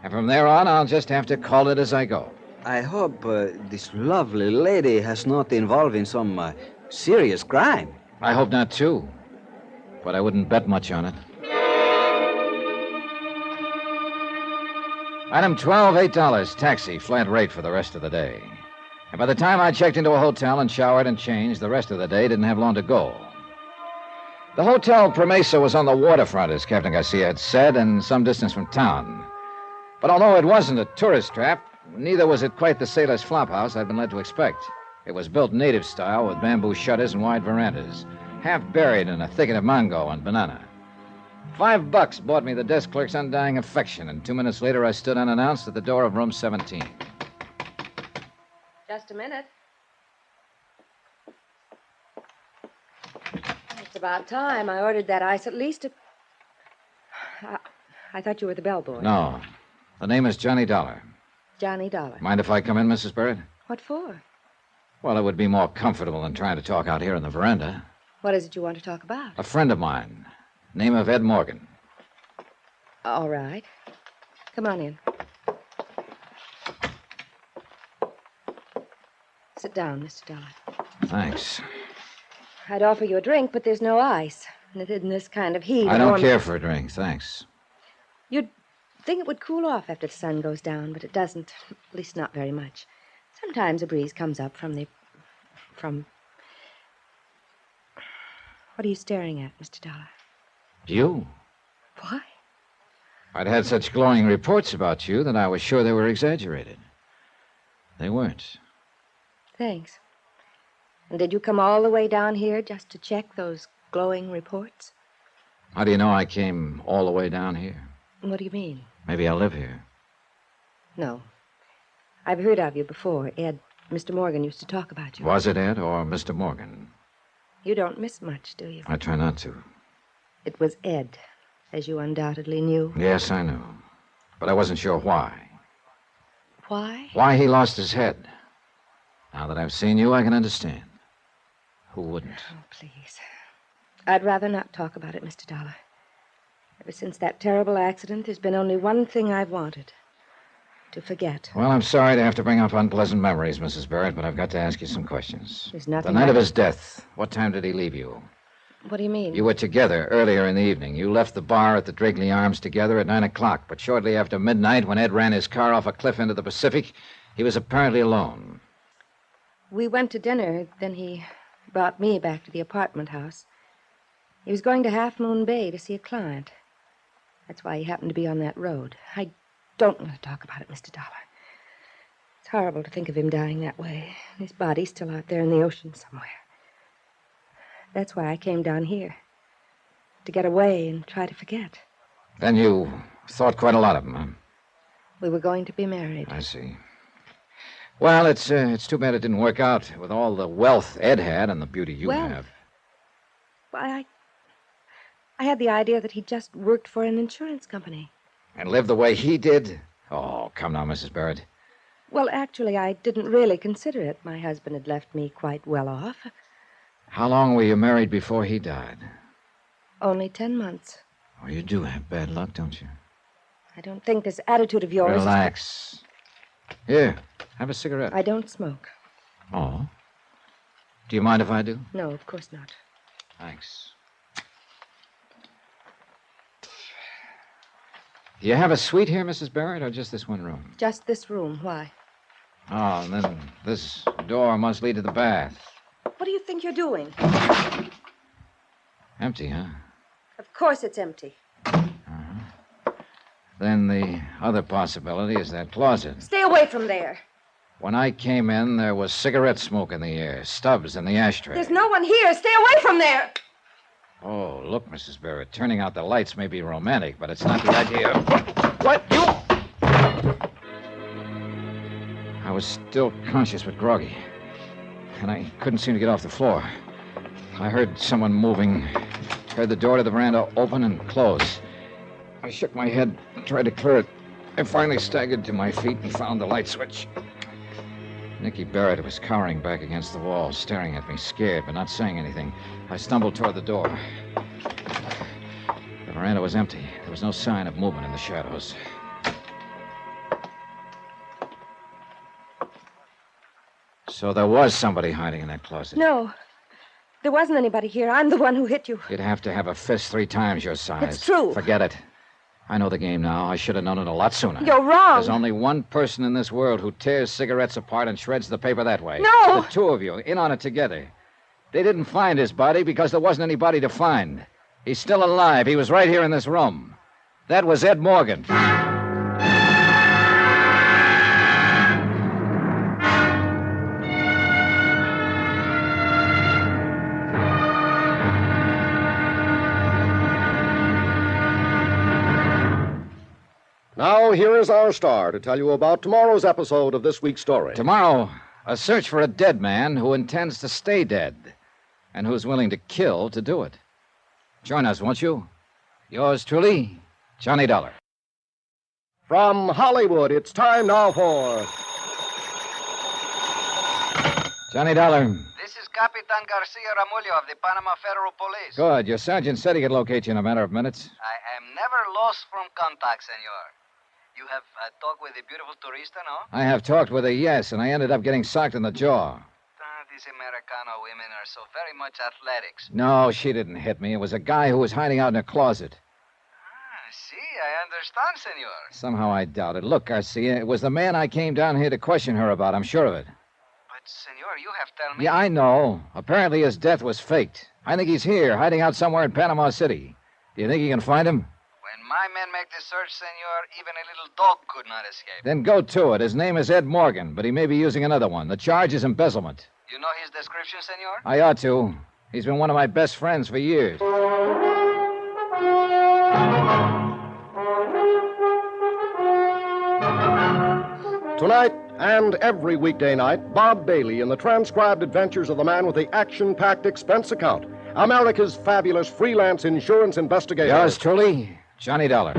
And from there on, I'll just have to call it as I go. I hope this lovely lady has not involved in some serious crime. I hope not, too. But I wouldn't bet much on it. Item 12, $8, taxi, flat rate for the rest of the day. And by the time I checked into a hotel and showered and changed, the rest of the day didn't have long to go. The Hotel Promesa was on the waterfront, as Captain Garcia had said, and some distance from town. But although it wasn't a tourist trap, neither was it quite the sailor's flophouse I'd been led to expect. It was built native style with bamboo shutters and wide verandas, half buried in a thicket of mango and banana. $5 bought me the desk clerk's undying affection, and 2 minutes later I stood unannounced at the door of room 17. Just a minute. It's about time. I ordered that ice at least a... I thought you were the bellboy. No. The name is Johnny Dollar. Johnny Dollar. Mind if I come in, Mrs. Barrett? What for? Well, it would be more comfortable than trying to talk out here in the veranda. What is it you want to talk about? A friend of mine. Name of Ed Morgan. All right. Come on in. Sit down, Mr. Dollar. Thanks. I'd offer you a drink, but there's no ice. And in this kind of heat... I don't care for a drink, thanks. You'd think it would cool off after the sun goes down, but it doesn't. At least not very much. Sometimes a breeze comes up from... What are you staring at, Mr. Dollar? You? Why? I'd had such glowing reports about you that I was sure they were exaggerated. They weren't. Thanks. And did you come all the way down here just to check those glowing reports? How do you know I came all the way down here? What do you mean? Maybe I live here. No. I've heard of you before. Ed, Mr. Morgan used to talk about you. Was it Ed or Mr. Morgan? You don't miss much, do you? I try not to. It was Ed, as you undoubtedly knew. Yes, I know. But I wasn't sure why. Why? Why he lost his head. Now that I've seen you, I can understand. Who wouldn't? Oh, please. I'd rather not talk about it, Mr. Dollar. Ever since that terrible accident, there's been only one thing I've wanted. To forget. Well, I'm sorry to have to bring up unpleasant memories, Mrs. Barrett, but I've got to ask you some questions. There's nothing... The night of his death, what time did he leave you? What do you mean? You were together earlier in the evening. You left the bar at the Drakeley Arms together at 9 o'clock, but shortly after midnight, when Ed ran his car off a cliff into the Pacific, he was apparently alone. We went to dinner, then he brought me back to the apartment house. He was going to Half Moon Bay to see a client. That's why he happened to be on that road. I don't want to talk about it, Mr. Dollar. It's horrible to think of him dying that way. His body's still out there in the ocean somewhere. That's why I came down here. To get away and try to forget. Then you thought quite a lot of him, huh? We were going to be married. I see. Well, it's too bad it didn't work out with all the wealth Ed had and the beauty you have. Why, I had the idea that he just worked for an insurance company. And lived the way he did? Oh, come now, Mrs. Barrett. Well, actually, I didn't really consider it. My husband had left me quite well off. How long were you married before he died? Only 10 months. Oh, you do have bad luck, don't you? I don't think this attitude of yours... Relax. Here, have a cigarette. I don't smoke. Oh? Do you mind if I do? No, of course not. Thanks. Do you have a suite here, Mrs. Barrett, or just this one room? Just this room. Why? Oh, and then this door must lead to the bath. What do you think you're doing? Empty, huh? Of course it's empty. Then the other possibility is that closet. Stay away from there. When I came in, there was cigarette smoke in the air, stubs in the ashtray. There's no one here. Stay away from there. Oh, look, Mrs. Barrett, turning out the lights may be romantic, but it's not the idea. What? You? I was still conscious but groggy, and I couldn't seem to get off the floor. I heard someone moving, heard the door to the veranda open and close. I shook my head and tried to clear it. I finally staggered to my feet and found the light switch. Nicky Barrett was cowering back against the wall, staring at me, scared, but not saying anything. I stumbled toward the door. The veranda was empty. There was no sign of movement in the shadows. So there was somebody hiding in that closet. No. There wasn't anybody here. I'm the one who hit you. You'd have to have a fist 3 times your size. It's true. Forget it. I know the game now. I should have known it a lot sooner. You're wrong. There's only one person in this world who tears cigarettes apart and shreds the paper that way. No! The 2 of you, in on it together. They didn't find his body because there wasn't anybody to find. He's still alive. He was right here in this room. That was Ed Morgan. Now, here is our star to tell you about tomorrow's episode of this week's story. Tomorrow, a search for a dead man who intends to stay dead and who's willing to kill to do it. Join us, won't you? Yours truly, Johnny Dollar. From Hollywood, it's time now for... Johnny Dollar. This is Capitan Garcia Ramullo of the Panama Federal Police. Good. Your sergeant said he could locate you in a matter of minutes. I am never lost from contact, senor. You have talked with the beautiful turista, no? I have talked with her, yes, and I ended up getting socked in the jaw. These Americano women are so very much athletics. No, she didn't hit me. It was a guy who was hiding out in a closet. See, I understand, senor. Somehow I doubt it. Look, Garcia, it was the man I came down here to question her about. I'm sure of it. But, senor, you have told me... Yeah, I know. Apparently his death was faked. I think he's here, hiding out somewhere in Panama City. Do you think you can find him? When my men make the search, senor, even a little dog could not escape. Then go to it. His name is Ed Morgan, but he may be using another one. The charge is embezzlement. You know his description, senor? I ought to. He's been one of my best friends for years. Tonight and every weekday night, Bob Bailey in the transcribed adventures of the man with the action-packed expense account, America's fabulous freelance insurance investigator. Yours truly, Johnny Dollar.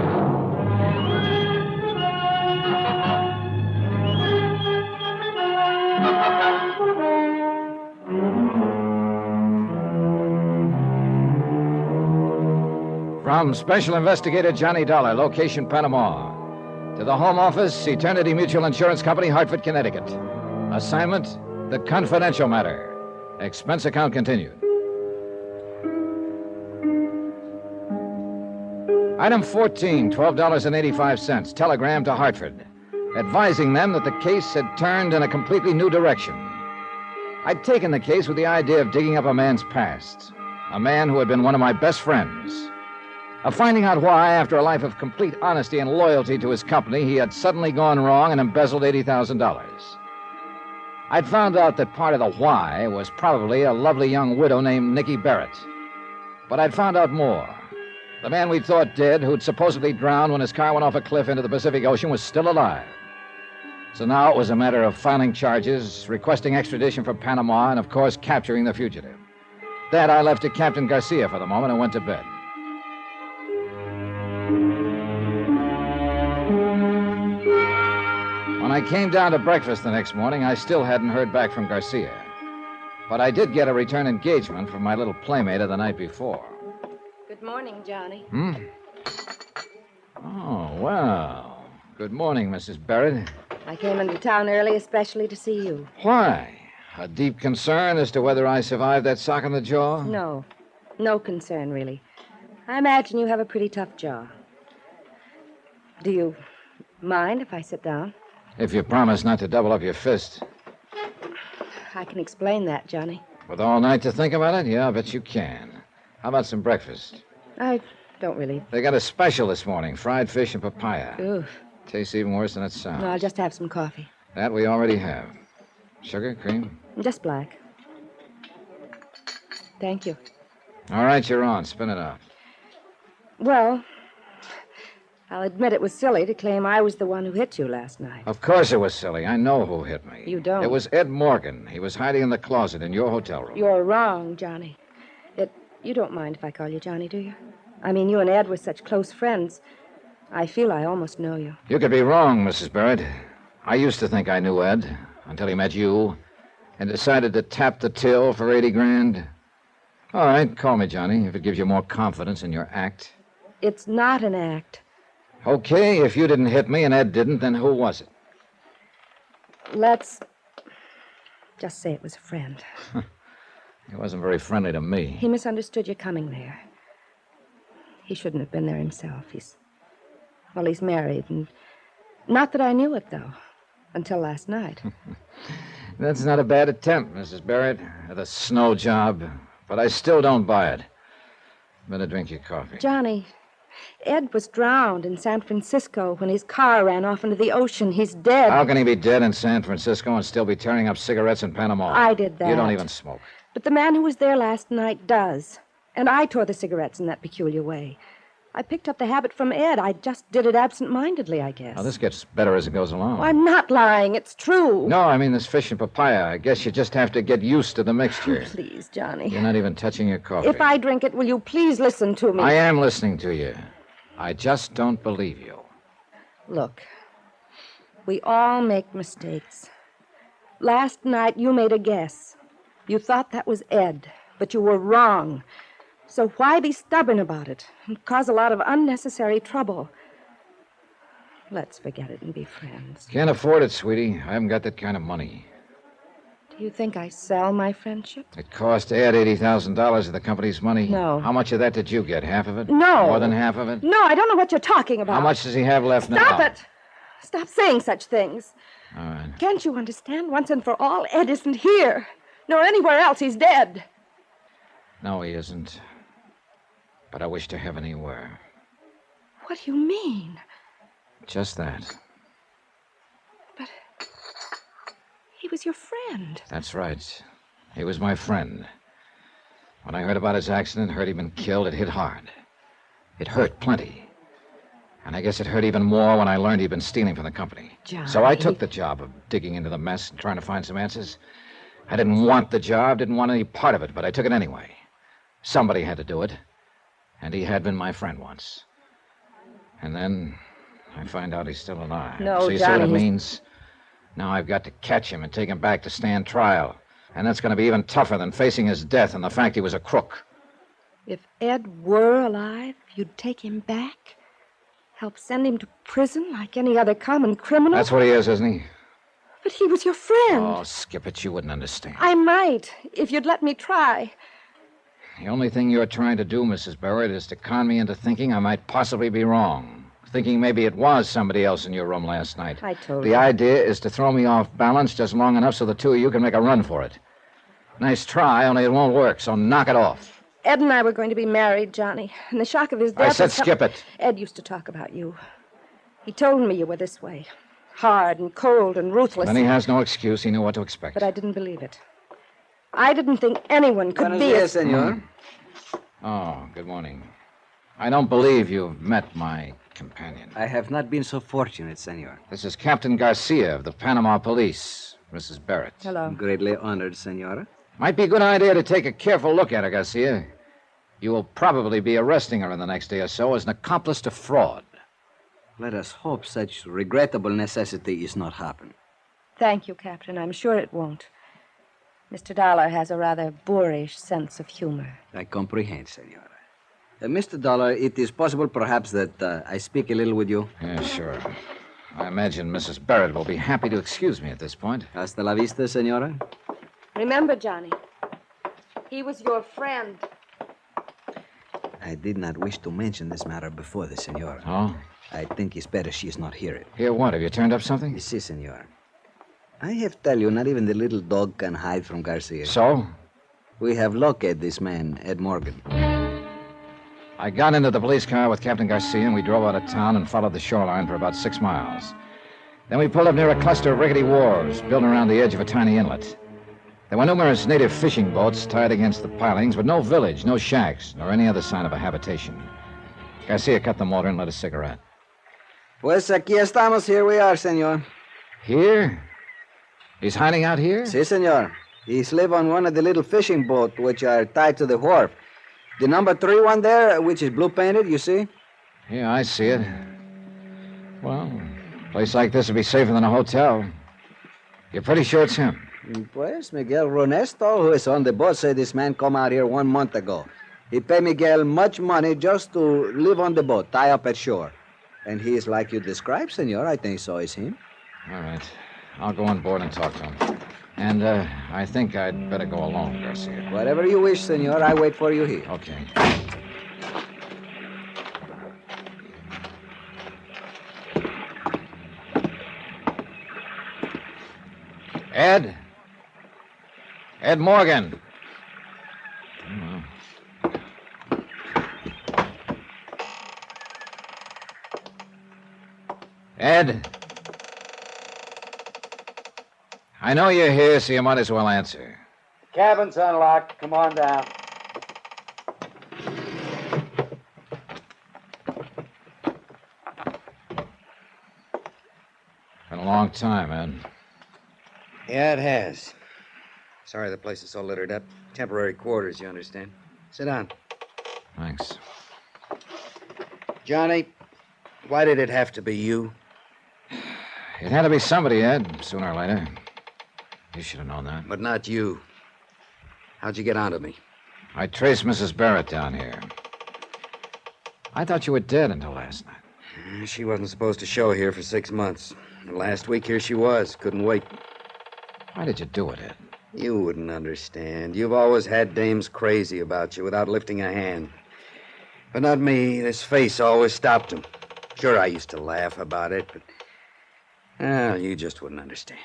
From Special Investigator Johnny Dollar, location Panama. To the Home Office, Eternity Mutual Insurance Company, Hartford, Connecticut. Assignment, the confidential matter. Expense account continued. Item 14, $12.85. Telegram to Hartford, advising them that the case had turned in a completely new direction. I'd taken the case with the idea of digging up a man's past. A man who had been one of my best friends. Of finding out why, after a life of complete honesty and loyalty to his company, he had suddenly gone wrong and embezzled $80,000. I'd found out that part of the why was probably a lovely young widow named Nicky Barrett. But I'd found out more. The man we thought dead, who'd supposedly drowned when his car went off a cliff into the Pacific Ocean, was still alive. So now it was a matter of filing charges, requesting extradition from Panama, and, of course, capturing the fugitive. That I left to Captain Garcia for the moment and went to bed. When I came down to breakfast the next morning, I still hadn't heard back from Garcia. But I did get a return engagement from my little playmate of the night before. Good morning, Johnny. Oh, well. Good morning, Mrs. Barrett. I came into town early especially to see you. Why? A deep concern as to whether I survived that sock in the jaw? No. No concern, really. I imagine you have a pretty tough jaw. Do you mind if I sit down? If you promise not to double up your fist. I can explain that, Johnny. With all night to think about it? Yeah, I bet you can. How about some breakfast? I don't really. They got a special this morning, fried fish and papaya. Oof. Tastes even worse than it sounds. No, I'll just have some coffee. That we already have. Sugar, cream? Just black. Thank you. All right, you're on. Spin it out. Well, I'll admit it was silly to claim I was the one who hit you last night. Of course it was silly. I know who hit me. You don't. It was Ed Morgan. He was hiding in the closet in your hotel room. You're wrong, Johnny. You don't mind if I call you Johnny, do you? I mean, you and Ed were such close friends. I feel I almost know you. You could be wrong, Mrs. Barrett. I used to think I knew Ed until he met you and decided to tap the till for 80 grand. All right, call me Johnny, if it gives you more confidence in your act. It's not an act. Okay, if you didn't hit me and Ed didn't, then who was it? Let's just say it was a friend. He wasn't very friendly to me. He misunderstood your coming there. He shouldn't have been there himself. He's married, and not that I knew it, though, until last night. That's not a bad attempt, Mrs. Barrett. The snow job, but I still don't buy it. Better drink your coffee. Johnny, Ed was drowned in San Francisco when his car ran off into the ocean. He's dead. How can he be dead in San Francisco and still be tearing up cigarettes in Panama? I did that. You don't even smoke. But the man who was there last night does. And I tore the cigarettes in that peculiar way. I picked up the habit from Ed. I just did it absent-mindedly, I guess. Now, this gets better as it goes along. Oh, I'm not lying. It's true. No, I mean this fish and papaya. I guess you just have to get used to the mixture. Oh, please, Johnny. You're not even touching your coffee. If I drink it, will you please listen to me? I am listening to you. I just don't believe you. Look, we all make mistakes. Last night, you made a guess. You thought that was Ed, but you were wrong. So why be stubborn about it and cause a lot of unnecessary trouble? Let's forget it and be friends. Can't afford it, sweetie. I haven't got that kind of money. Do You think I sell my friendship? It cost Ed $80,000 of the company's money. No. How much of that did you get? Half of it? No. More than half of it? No, I don't know what you're talking about. How much does he have left now? Stop it! Stop saying such things. All right. Can't you understand once and for all? Ed isn't here, nor anywhere else. He's dead. No, he isn't. But I wish to heaven he were. What do you mean? Just that. But he was your friend. That's right. He was my friend. When I heard about his accident, heard he'd been killed, it hit hard. It hurt plenty. And I guess it hurt even more when I learned he'd been stealing from the company. Johnny. So I took the job of digging into the mess and trying to find some answers. I didn't want the job, didn't want any part of it, but I took it anyway. Somebody had to do it. And he had been my friend once. And then I find out he's still alive. No, so you see what it Johnny, means? Now I've got to catch him and take him back to stand trial. And that's going to be even tougher than facing his death and the fact he was a crook. If Ed were alive, you'd take him back? Help send him to prison like any other common criminal? That's what he is, isn't he? But he was your friend. Oh, skip it. You wouldn't understand. I might, if you'd let me try. The only thing you're trying to do, Mrs. Barrett, is to con me into thinking I might possibly be wrong. Thinking maybe it was somebody else in your room last night. I told The you. idea is to throw me off balance just long enough so the two of you can make a run for it. Nice try, only it won't work, so knock it off. Ed and I were going to be married, Johnny, and the shock of his death... I said was some- skip it. Ed used to talk about you. He told me you were this way. Hard and cold and ruthless. Then he has no excuse. He knew what to expect. But I didn't believe it. I didn't think anyone could Buenos be dias, senor. Oh, good morning. I don't believe you've met my companion. I have not been so fortunate, senor. This is Captain Garcia of the Panama Police, Mrs. Barrett. Hello. Greatly honored, senora. Might be a good idea to take a careful look at her, Garcia. You will probably be arresting her in the next day or so as an accomplice to fraud. Let us hope such regrettable necessity is not happen. Thank you, Captain. I'm sure it won't. Mr. Dollar has a rather boorish sense of humor. I comprehend, senora. Mr. Dollar, it is possible perhaps that I speak a little with you? Yeah, sure. I imagine Mrs. Barrett will be happy to excuse me at this point. Hasta la vista, senora. Remember, Johnny, he was your friend. I did not wish to mention this matter before the senora. Oh? I think it's better she is not here. Hear what? Have you turned up something? Si, senor. I have to tell you, not even the little dog can hide from Garcia. So? We have located this man, Ed Morgan. I got into the police car with Captain Garcia, and we drove out of town and followed the shoreline for about 6 miles. Then we pulled up near a cluster of rickety wharves built around the edge of a tiny inlet. There were numerous native fishing boats tied against the pilings, but no village, no shacks, nor any other sign of a habitation. Garcia cut the motor and lit a cigarette. Pues aquí estamos. Here we are, senor. Here? He's hiding out here? Si, senor. He's live on one of the little fishing boats which are tied to the wharf. The number 3 one there, which is blue-painted, you see? Yeah, I see it. Well, a place like this would be safer than a hotel. You're pretty sure it's him? Pues Miguel Ronesto, who is on the boat, said this man come out here 1 month ago. He paid Miguel much money just to live on the boat, tie up at shore. And he is like you described, senor. I think so is him. All right. I'll go on board and talk to him. And I think I'd better go alone, Garcia. Whatever you wish, senor. I wait for you here. Okay. Ed? Ed Morgan. Ed? I know you're here, so you might as well answer. Cabin's unlocked. Come on down. Been a long time, Ed. Yeah, it has. Sorry the place is so littered up. Temporary quarters, you understand. Sit down. Thanks. Johnny, why did it have to be you? It had to be somebody, Ed, sooner or later. You should have known that. But not you. How'd you get onto me? I traced Mrs. Barrett down here. I thought you were dead until last night. She wasn't supposed to show here for 6 months. And last week, here she was. Couldn't wait. Why did you do it, Ed? You wouldn't understand. You've always had dames crazy about you without lifting a hand. But not me. This face always stopped him. Sure, I used to laugh about it, but... Well, you just wouldn't understand.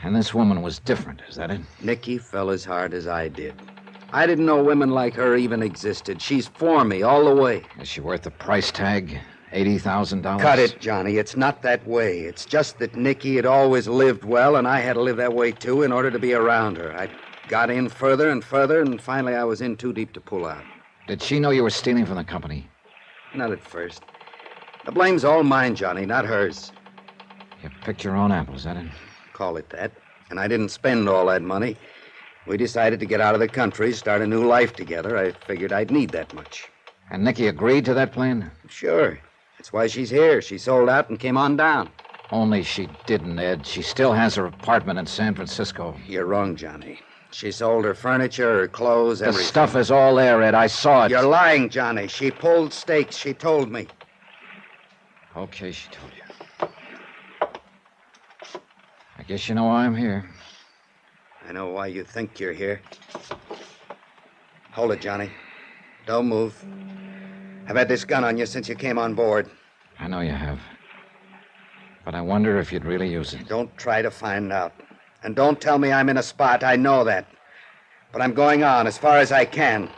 And this woman was different, is that it? Nicky fell as hard as I did. I didn't know women like her even existed. She's for me all the way. Is she worth the price tag? $80,000? Cut it, Johnny. It's not that way. It's just that Nicky had always lived well, and I had to live that way, too, in order to be around her. I got in further and further, and finally I was in too deep to pull out. Did she know you were stealing from the company? Not at first. The blame's all mine, Johnny, not hers. You picked your own apples, is that it? Call it that. And I didn't spend all that money. We decided to get out of the country, start a new life together. I figured I'd need that much. And Nicky agreed to that plan? Sure. That's why she's here. She sold out and came on down. Only she didn't, Ed. She still has her apartment in San Francisco. You're wrong, Johnny. She sold her furniture, her clothes, everything. The stuff is all there, Ed. I saw it. You're lying, Johnny. She pulled stakes. She told me. Okay, she told you. I guess you know why I'm here. I know why you think you're here. Hold it, Johnny. Don't move. I've had this gun on you since you came on board. I know you have. But I wonder if you'd really use it. Don't try to find out. And don't tell me I'm in a spot. I know that. But I'm going on as far as I can.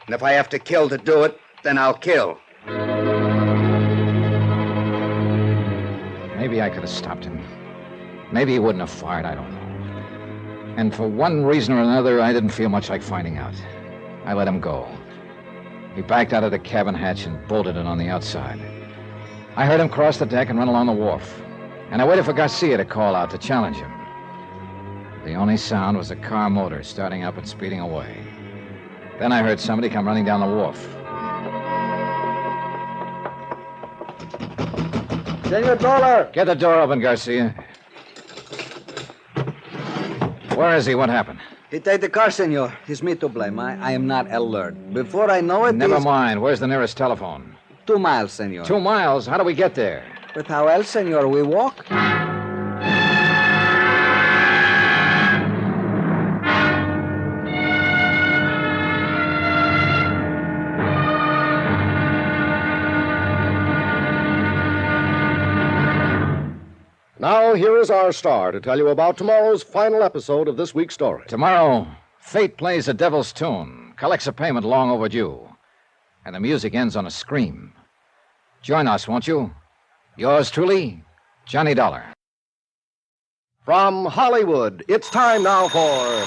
And if I have to kill to do it, then I'll kill. Maybe I could have stopped him. Maybe he wouldn't have fired, I don't know. And for one reason or another, I didn't feel much like finding out. I let him go. He backed out of the cabin hatch and bolted it on the outside. I heard him cross the deck and run along the wharf. And I waited for Garcia to call out to challenge him. The only sound was the car motor starting up and speeding away. Then I heard somebody come running down the wharf. Senor Dollar! Get the door open, Garcia. Where is he? What happened? He take the car, senor. It's me to blame. I am not alert. Before I know it... Never mind. Where's the nearest telephone? 2 miles, senor. 2 miles? How do we get there? But how else, senor? We walk? Now, here is our star to tell you about tomorrow's final episode of this week's story. Tomorrow, fate plays a devil's tune, collects a payment long overdue, and the music ends on a scream. Join us, won't you? Yours truly, Johnny Dollar. From Hollywood, it's time now for...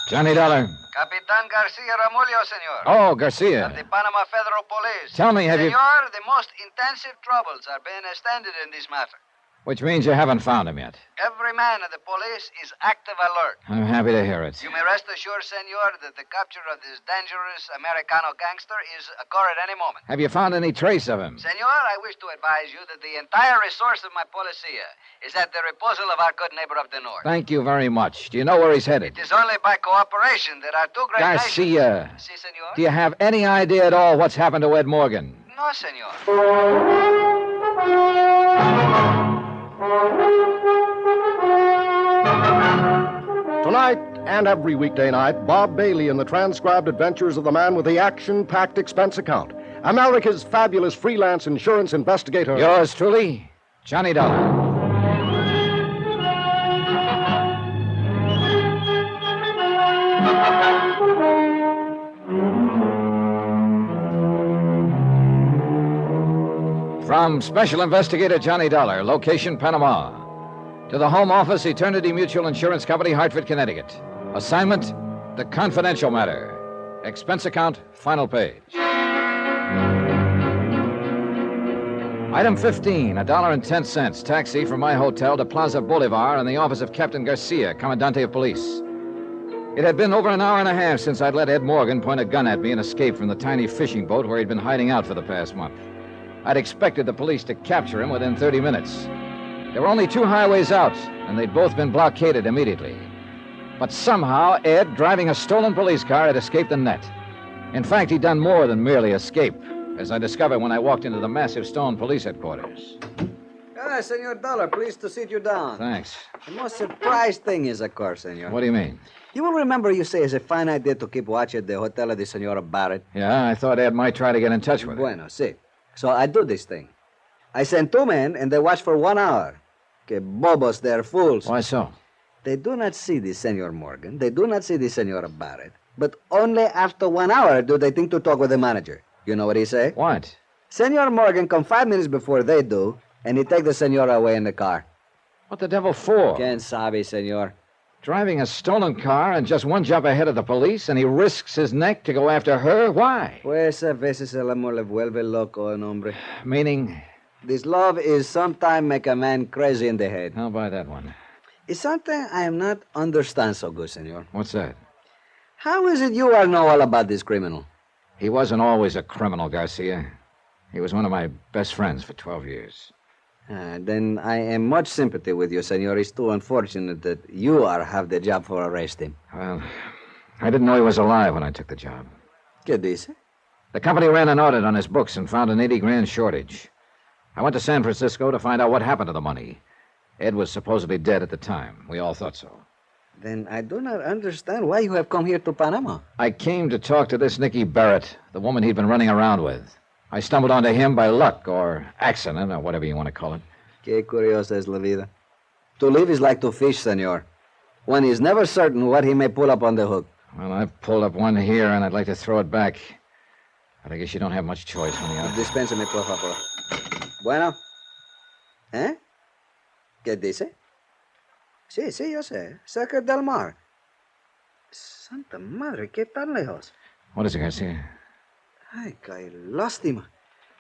Johnny Dollar. Capitan Garcia Ramullo, senor. Oh, Garcia. Of the Panama Federal Police. Tell me, have senor, you... Senor, the most intensive troubles are being extended in this matter. Which means you haven't found him yet. Every man of the police is active alert. I'm happy to hear it. You may rest assured, senor, that the capture of this dangerous Americano gangster is occur at any moment. Have you found any trace of him? Senor, I wish to advise you that the entire resource of my policia is at the disposal of our good neighbor of the north. Thank you very much. Do you know where he's headed? It is only by cooperation that our two great Garcia. nations... Si, senor? Do you have any idea at all what's happened to Ed Morgan? No, senor. Tonight and every weekday night, Bob Bailey in the transcribed adventures of the man with the action-packed expense account. America's fabulous freelance insurance investigator. Yours truly, Johnny Dollar. From Special Investigator Johnny Dollar, location Panama. To the Home Office, Eternity Mutual Insurance Company, Hartford, Connecticut. Assignment, the confidential matter. Expense account, final page. Item 15, $1.10, taxi from my hotel to Plaza Bolivar in the office of Captain Garcia, Commandante of Police. It had been over an hour and a half since I'd let Ed Morgan point a gun at me and escape from the tiny fishing boat where he'd been hiding out for the past month. I'd expected the police to capture him within 30 minutes. There were only 2 highways out, and they'd both been blockaded immediately. But somehow, Ed, driving a stolen police car, had escaped the net. In fact, he'd done more than merely escape, as I discovered when I walked into the massive stone police headquarters. Senor Dollar, pleased to sit you down. Thanks. The most surprised thing is, of course, senor. What do you mean? You will remember you say it's a fine idea to keep watch at the Hotel of the Senora Barrett. Yeah, I thought Ed might try to get in touch with her. Bueno, see. So I do this thing. I send 2 men, and they watch for 1 hour. Que bobos, they're fools. Why so? They do not see the Senor Morgan. They do not see the Senora Barrett. But only after 1 hour do they think to talk with the manager. You know what he say? What? Senor Morgan come 5 minutes before they do, and he take the Senora away in the car. What the devil for? Quien sabe, senor. Driving a stolen car and just 1 jump ahead of the police, and he risks his neck to go after her? Why? Pues a veces el amor le vuelve loco, un hombre. Meaning? This love is sometime make a man crazy in the head. I'll buy that one. It's something I am not understand so good, senor. What's that? How is it you all know all about this criminal? He wasn't always a criminal, Garcia. He was one of my best friends for 12 years. Then I am much sympathy with you, senor. It's too unfortunate that you are have the job for arrest him. Well, I didn't know he was alive when I took the job. ¿Qué dice? The company ran an audit on his books and found an 80 grand shortage. I went to San Francisco to find out what happened to the money. Ed was supposedly dead at the time. We all thought so. Then I do not understand why you have come here to Panama. I came to talk to this Nicky Barrett, the woman he'd been running around with. I stumbled onto him by luck or accident or whatever you want to call it. Qué curiosa es la vida. To live is like to fish, senor. One is never certain what he may pull up on the hook. Well, I've pulled up one here, and I'd like to throw it back. But I guess you don't have much choice when you're out. Dispénseme, por favor. Bueno. ¿Eh? ¿Qué dice? Sí, yo sé. Cerca del mar. Santa madre, ¿qué tan lejos? What is it, Garcia? Ay, qué lástima.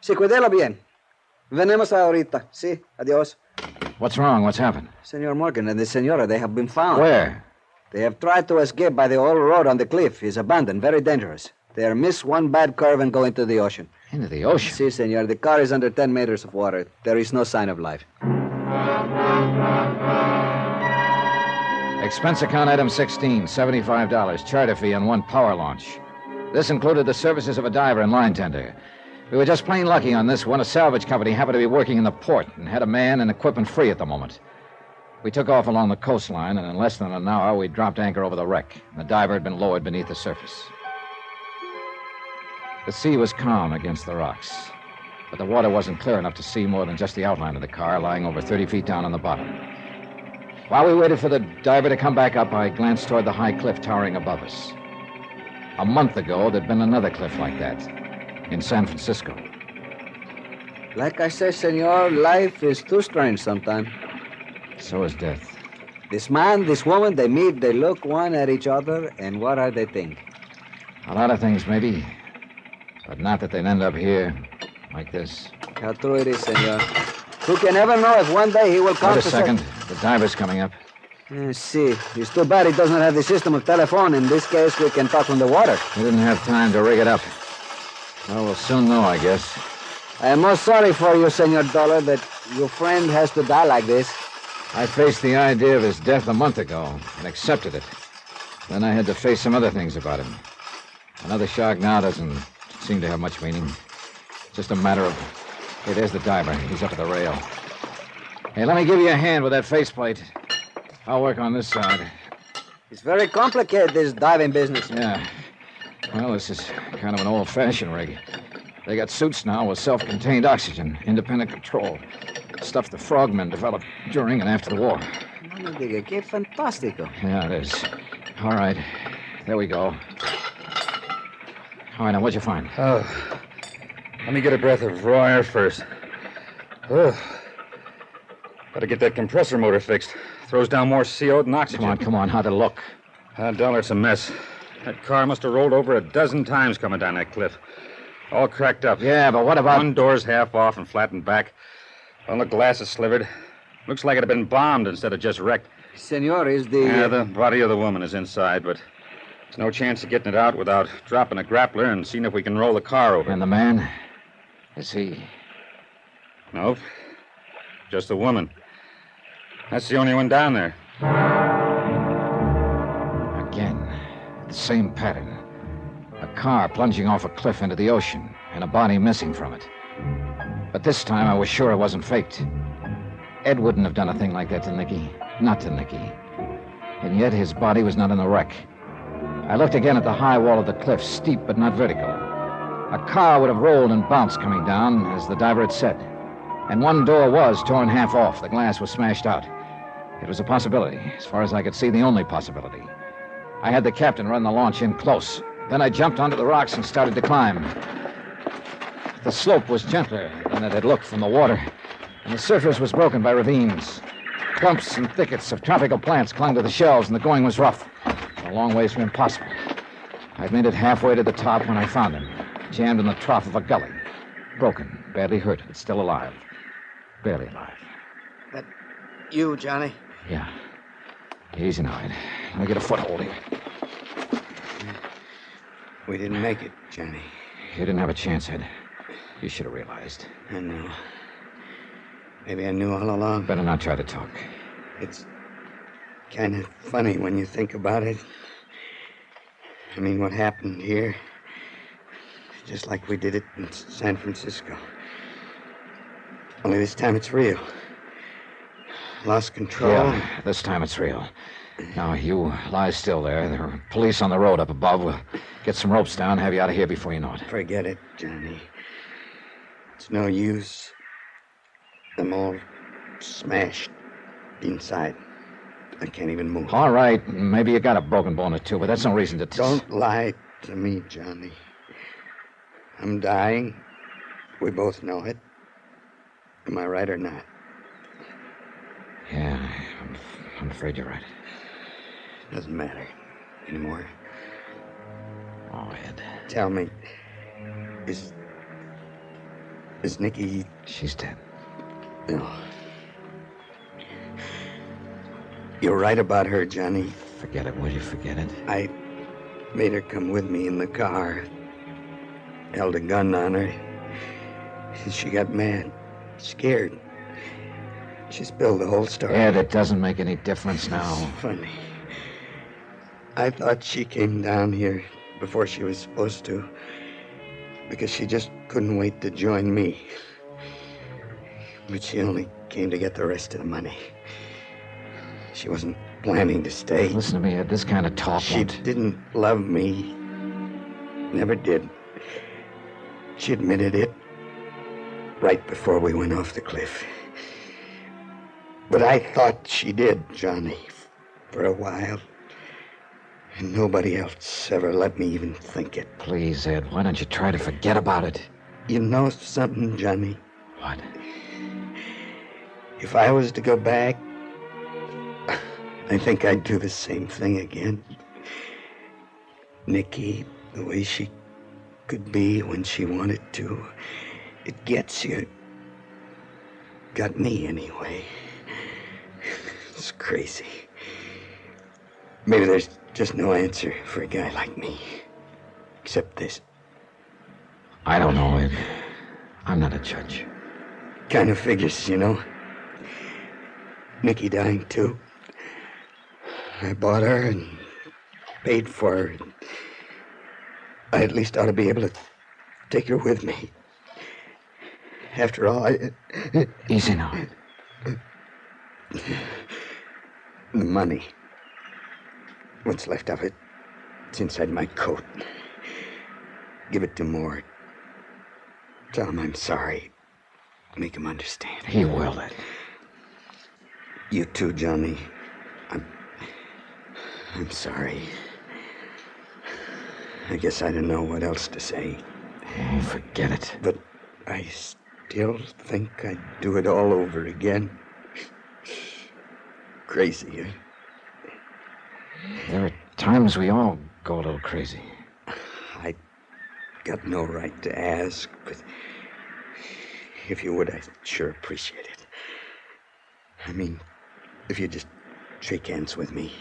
Sí, cuídelo bien. Venemos ahorita. Sí, adiós. What's wrong? What's happened? Senor Morgan and the senora, they have been found. Where? They have tried to escape by the old road on the cliff. It's abandoned, very dangerous. They are miss 1 bad curve and go into the ocean. Into the ocean? Si, senor. The car is under 10 meters of water. There is no sign of life. Expense account item 16, $75. Charter fee on 1 power launch. This included the services of a diver and line tender. We were just plain lucky on this one. A salvage company happened to be working in the port and had a man and equipment free at the moment. We took off along the coastline, and in less than an hour, we dropped anchor over the wreck. The diver had been lowered beneath the surface. The sea was calm against the rocks, but the water wasn't clear enough to see more than just the outline of the car lying over 30 feet down on the bottom. While we waited for the diver to come back up, I glanced toward the high cliff towering above us. A month ago, there'd been another cliff like that in San Francisco. Like I say, senor, life is too strange sometimes. So is death. This man, this woman, they meet, they look one at each other, and what are they think? A lot of things, maybe. But not that they'd end up here, like this. How true it is, senor. Who can ever know if one day he will come Wait a second. The diver's coming up. See. It's too bad he doesn't have the system of telephone. In this case, we can talk from the water. We didn't have time to rig it up. Well, we'll soon know, I guess. I am most sorry for you, Senor Dollar, that your friend has to die like this. I faced the idea of his death a month ago and accepted it. Then I had to face some other things about him. Another shark now doesn't seem to have much meaning. It's just a matter of... Hey, there's the diver. He's up at the rail. Hey, let me give you a hand with that faceplate. I'll work on this side. It's very complicated, this diving business. Yeah. Well, this is kind of an old-fashioned rig. They got suits now with self-contained oxygen, independent control. Stuff the frogmen developed during and after the war. No me diga, qué fantástico. Yeah, it is. All right. There we go. All right, now, what'd you find? Oh, let me get a breath of raw air first. Oh, gotta get that compressor motor fixed. Throws down more CO than oxygen. Come on. How'd it look? Dollar, it's a mess. That car must have rolled over a dozen times coming down that cliff. All cracked up. Yeah, but what about... One door's half off and flattened back. All the glass is slivered. Looks like it had been bombed instead of just wrecked. Senor, is the... Yeah, the body of the woman is inside, but there's no chance of getting it out without dropping a grappler and seeing if we can roll the car over. And the man? Is he... Nope. Just the woman. That's the only one down there. Again, the same pattern. A car plunging off a cliff into the ocean, and a body missing from it. But this time I was sure it wasn't faked. Ed wouldn't have done a thing like that to Nicky. Not to Nicky. And yet his body was not in the wreck. I looked again at the high wall of the cliff, steep but not vertical. A car would have rolled and bounced coming down, as the diver had said. And one door was torn half off. The glass was smashed out. It was a possibility. As far as I could see, the only possibility. I had the captain run the launch in close. Then I jumped onto the rocks and started to climb. The slope was gentler than it had looked from the water, and the surface was broken by ravines. Clumps and thickets of tropical plants clung to the shelves, and the going was rough, a long ways from impossible. I'd made it halfway to the top when I found him, jammed in the trough of a gully. Broken, badly hurt, but still alive. Barely alive. That you, Johnny? Yeah. Easy now, Ed. Let me get a foothold here. We didn't make it, Johnny. You didn't have a chance, Ed. You should have realized. I know. Maybe I knew all along. Better not try to talk. It's kind of funny when you think about it. I mean, what happened here, just like we did it in San Francisco. Only this time it's real. Lost control. Yeah, this time it's real. Now, you lie still there. There are police on the road up above. We'll get some ropes down, have you out of here before you know it. Forget it, Johnny. It's no use. I'm all smashed inside. I can't even move. All right, maybe you got a broken bone or two, but that's no reason to... Don't lie to me, Johnny. I'm dying. We both know it. Am I right or not? Yeah, I'm afraid you're right. Doesn't matter anymore. Oh, Ed. Tell me, is Nicky... She's dead. No. You're right about her, Johnny. Forget it, will you? Forget it. I made her come with me in the car. Held a gun on her. She got mad. Scared. She spilled the whole story. Ed, it doesn't make any difference now. It's funny. I thought she came down here before she was supposed to, because she just couldn't wait to join me. But she only came to get the rest of the money. She wasn't planning to stay. Listen to me, Ed. This kind of talk She didn't love me. Never did. She admitted it right before we went off the cliff. But I thought she did, Johnny, for a while. And nobody else ever let me even think it. Please, Ed, why don't you try to forget about it? You know something, Johnny? What? If I was to go back, I think I'd do the same thing again. Nicky, the way she could be when she wanted to, it gets you. Got me anyway. It's crazy. Maybe there's just no answer for a guy like me. Except this. I don't know, Ed. I'm not a judge. Kind of figures, you know. Nicky dying, too. I bought her and paid for her. I at least ought to be able to take her with me. After all, Easy now. The money. What's left of it? It's inside my coat. Give it to Mort. Tell him I'm sorry. Make him understand. He will, Ed. You too, Johnny. I'm sorry. I guess I don't know what else to say. Oh, forget it. But I still think I'd do it all over again. Crazy, eh? There are times we all go a little crazy. I got no right to ask, but if you would, I'd sure appreciate it. I mean, if you'd just shake hands with me.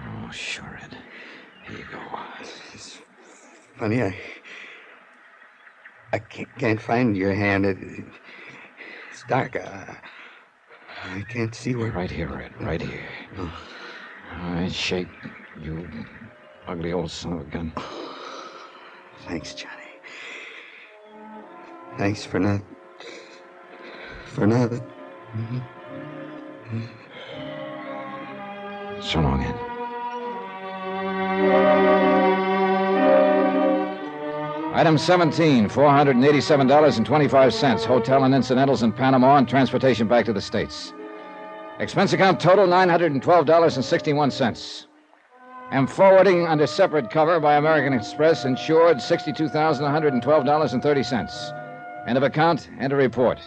Oh, sure, Ed. Here you go. It's funny, I can't find your hand. It's dark. I can't see where... Right here, Ed. Right here. Oh. All right, shake, you ugly old son of a gun. Thanks, Johnny. Thanks for not... For not... So long, Ed. Item 17, $487.25. Hotel and incidentals in Panama and transportation back to the States. Expense account total, $912.61. Am forwarding under separate cover by American Express, insured $62,112.30. End of account, enter report.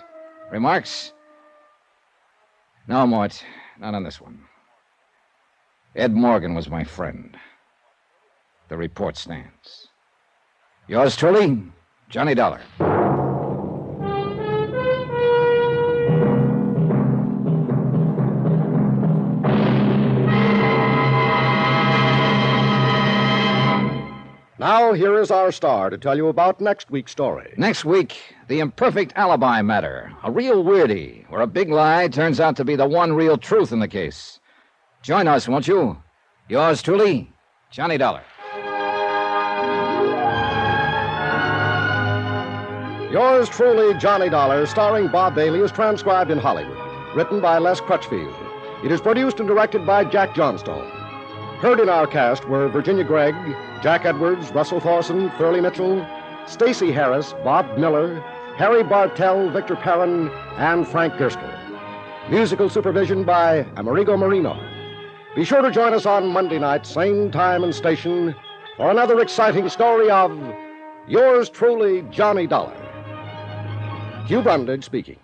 Remarks? No, Mort, not on this one. Ed Morgan was my friend. The report stands. Yours truly, Johnny Dollar. Now, here is our star to tell you about next week's story. Next week, the imperfect alibi matter. A real weirdie, where a big lie turns out to be the one real truth in the case. Join us, won't you? Yours truly, Johnny Dollar. Yours truly, Johnny Dollar, starring Bob Bailey, is transcribed in Hollywood. Written by Les Crutchfield. It is produced and directed by Jack Johnstone. Heard in our cast were Virginia Gregg, Jack Edwards, Russell Thorson, Thurley Mitchell, Stacey Harris, Bob Miller, Harry Bartell, Victor Perrin, and Frank Gerstle. Musical supervision by Amerigo Marino. Be sure to join us on Monday night, same time and station, for another exciting story of Yours truly, Johnny Dollar. Hugh Brundage speaking.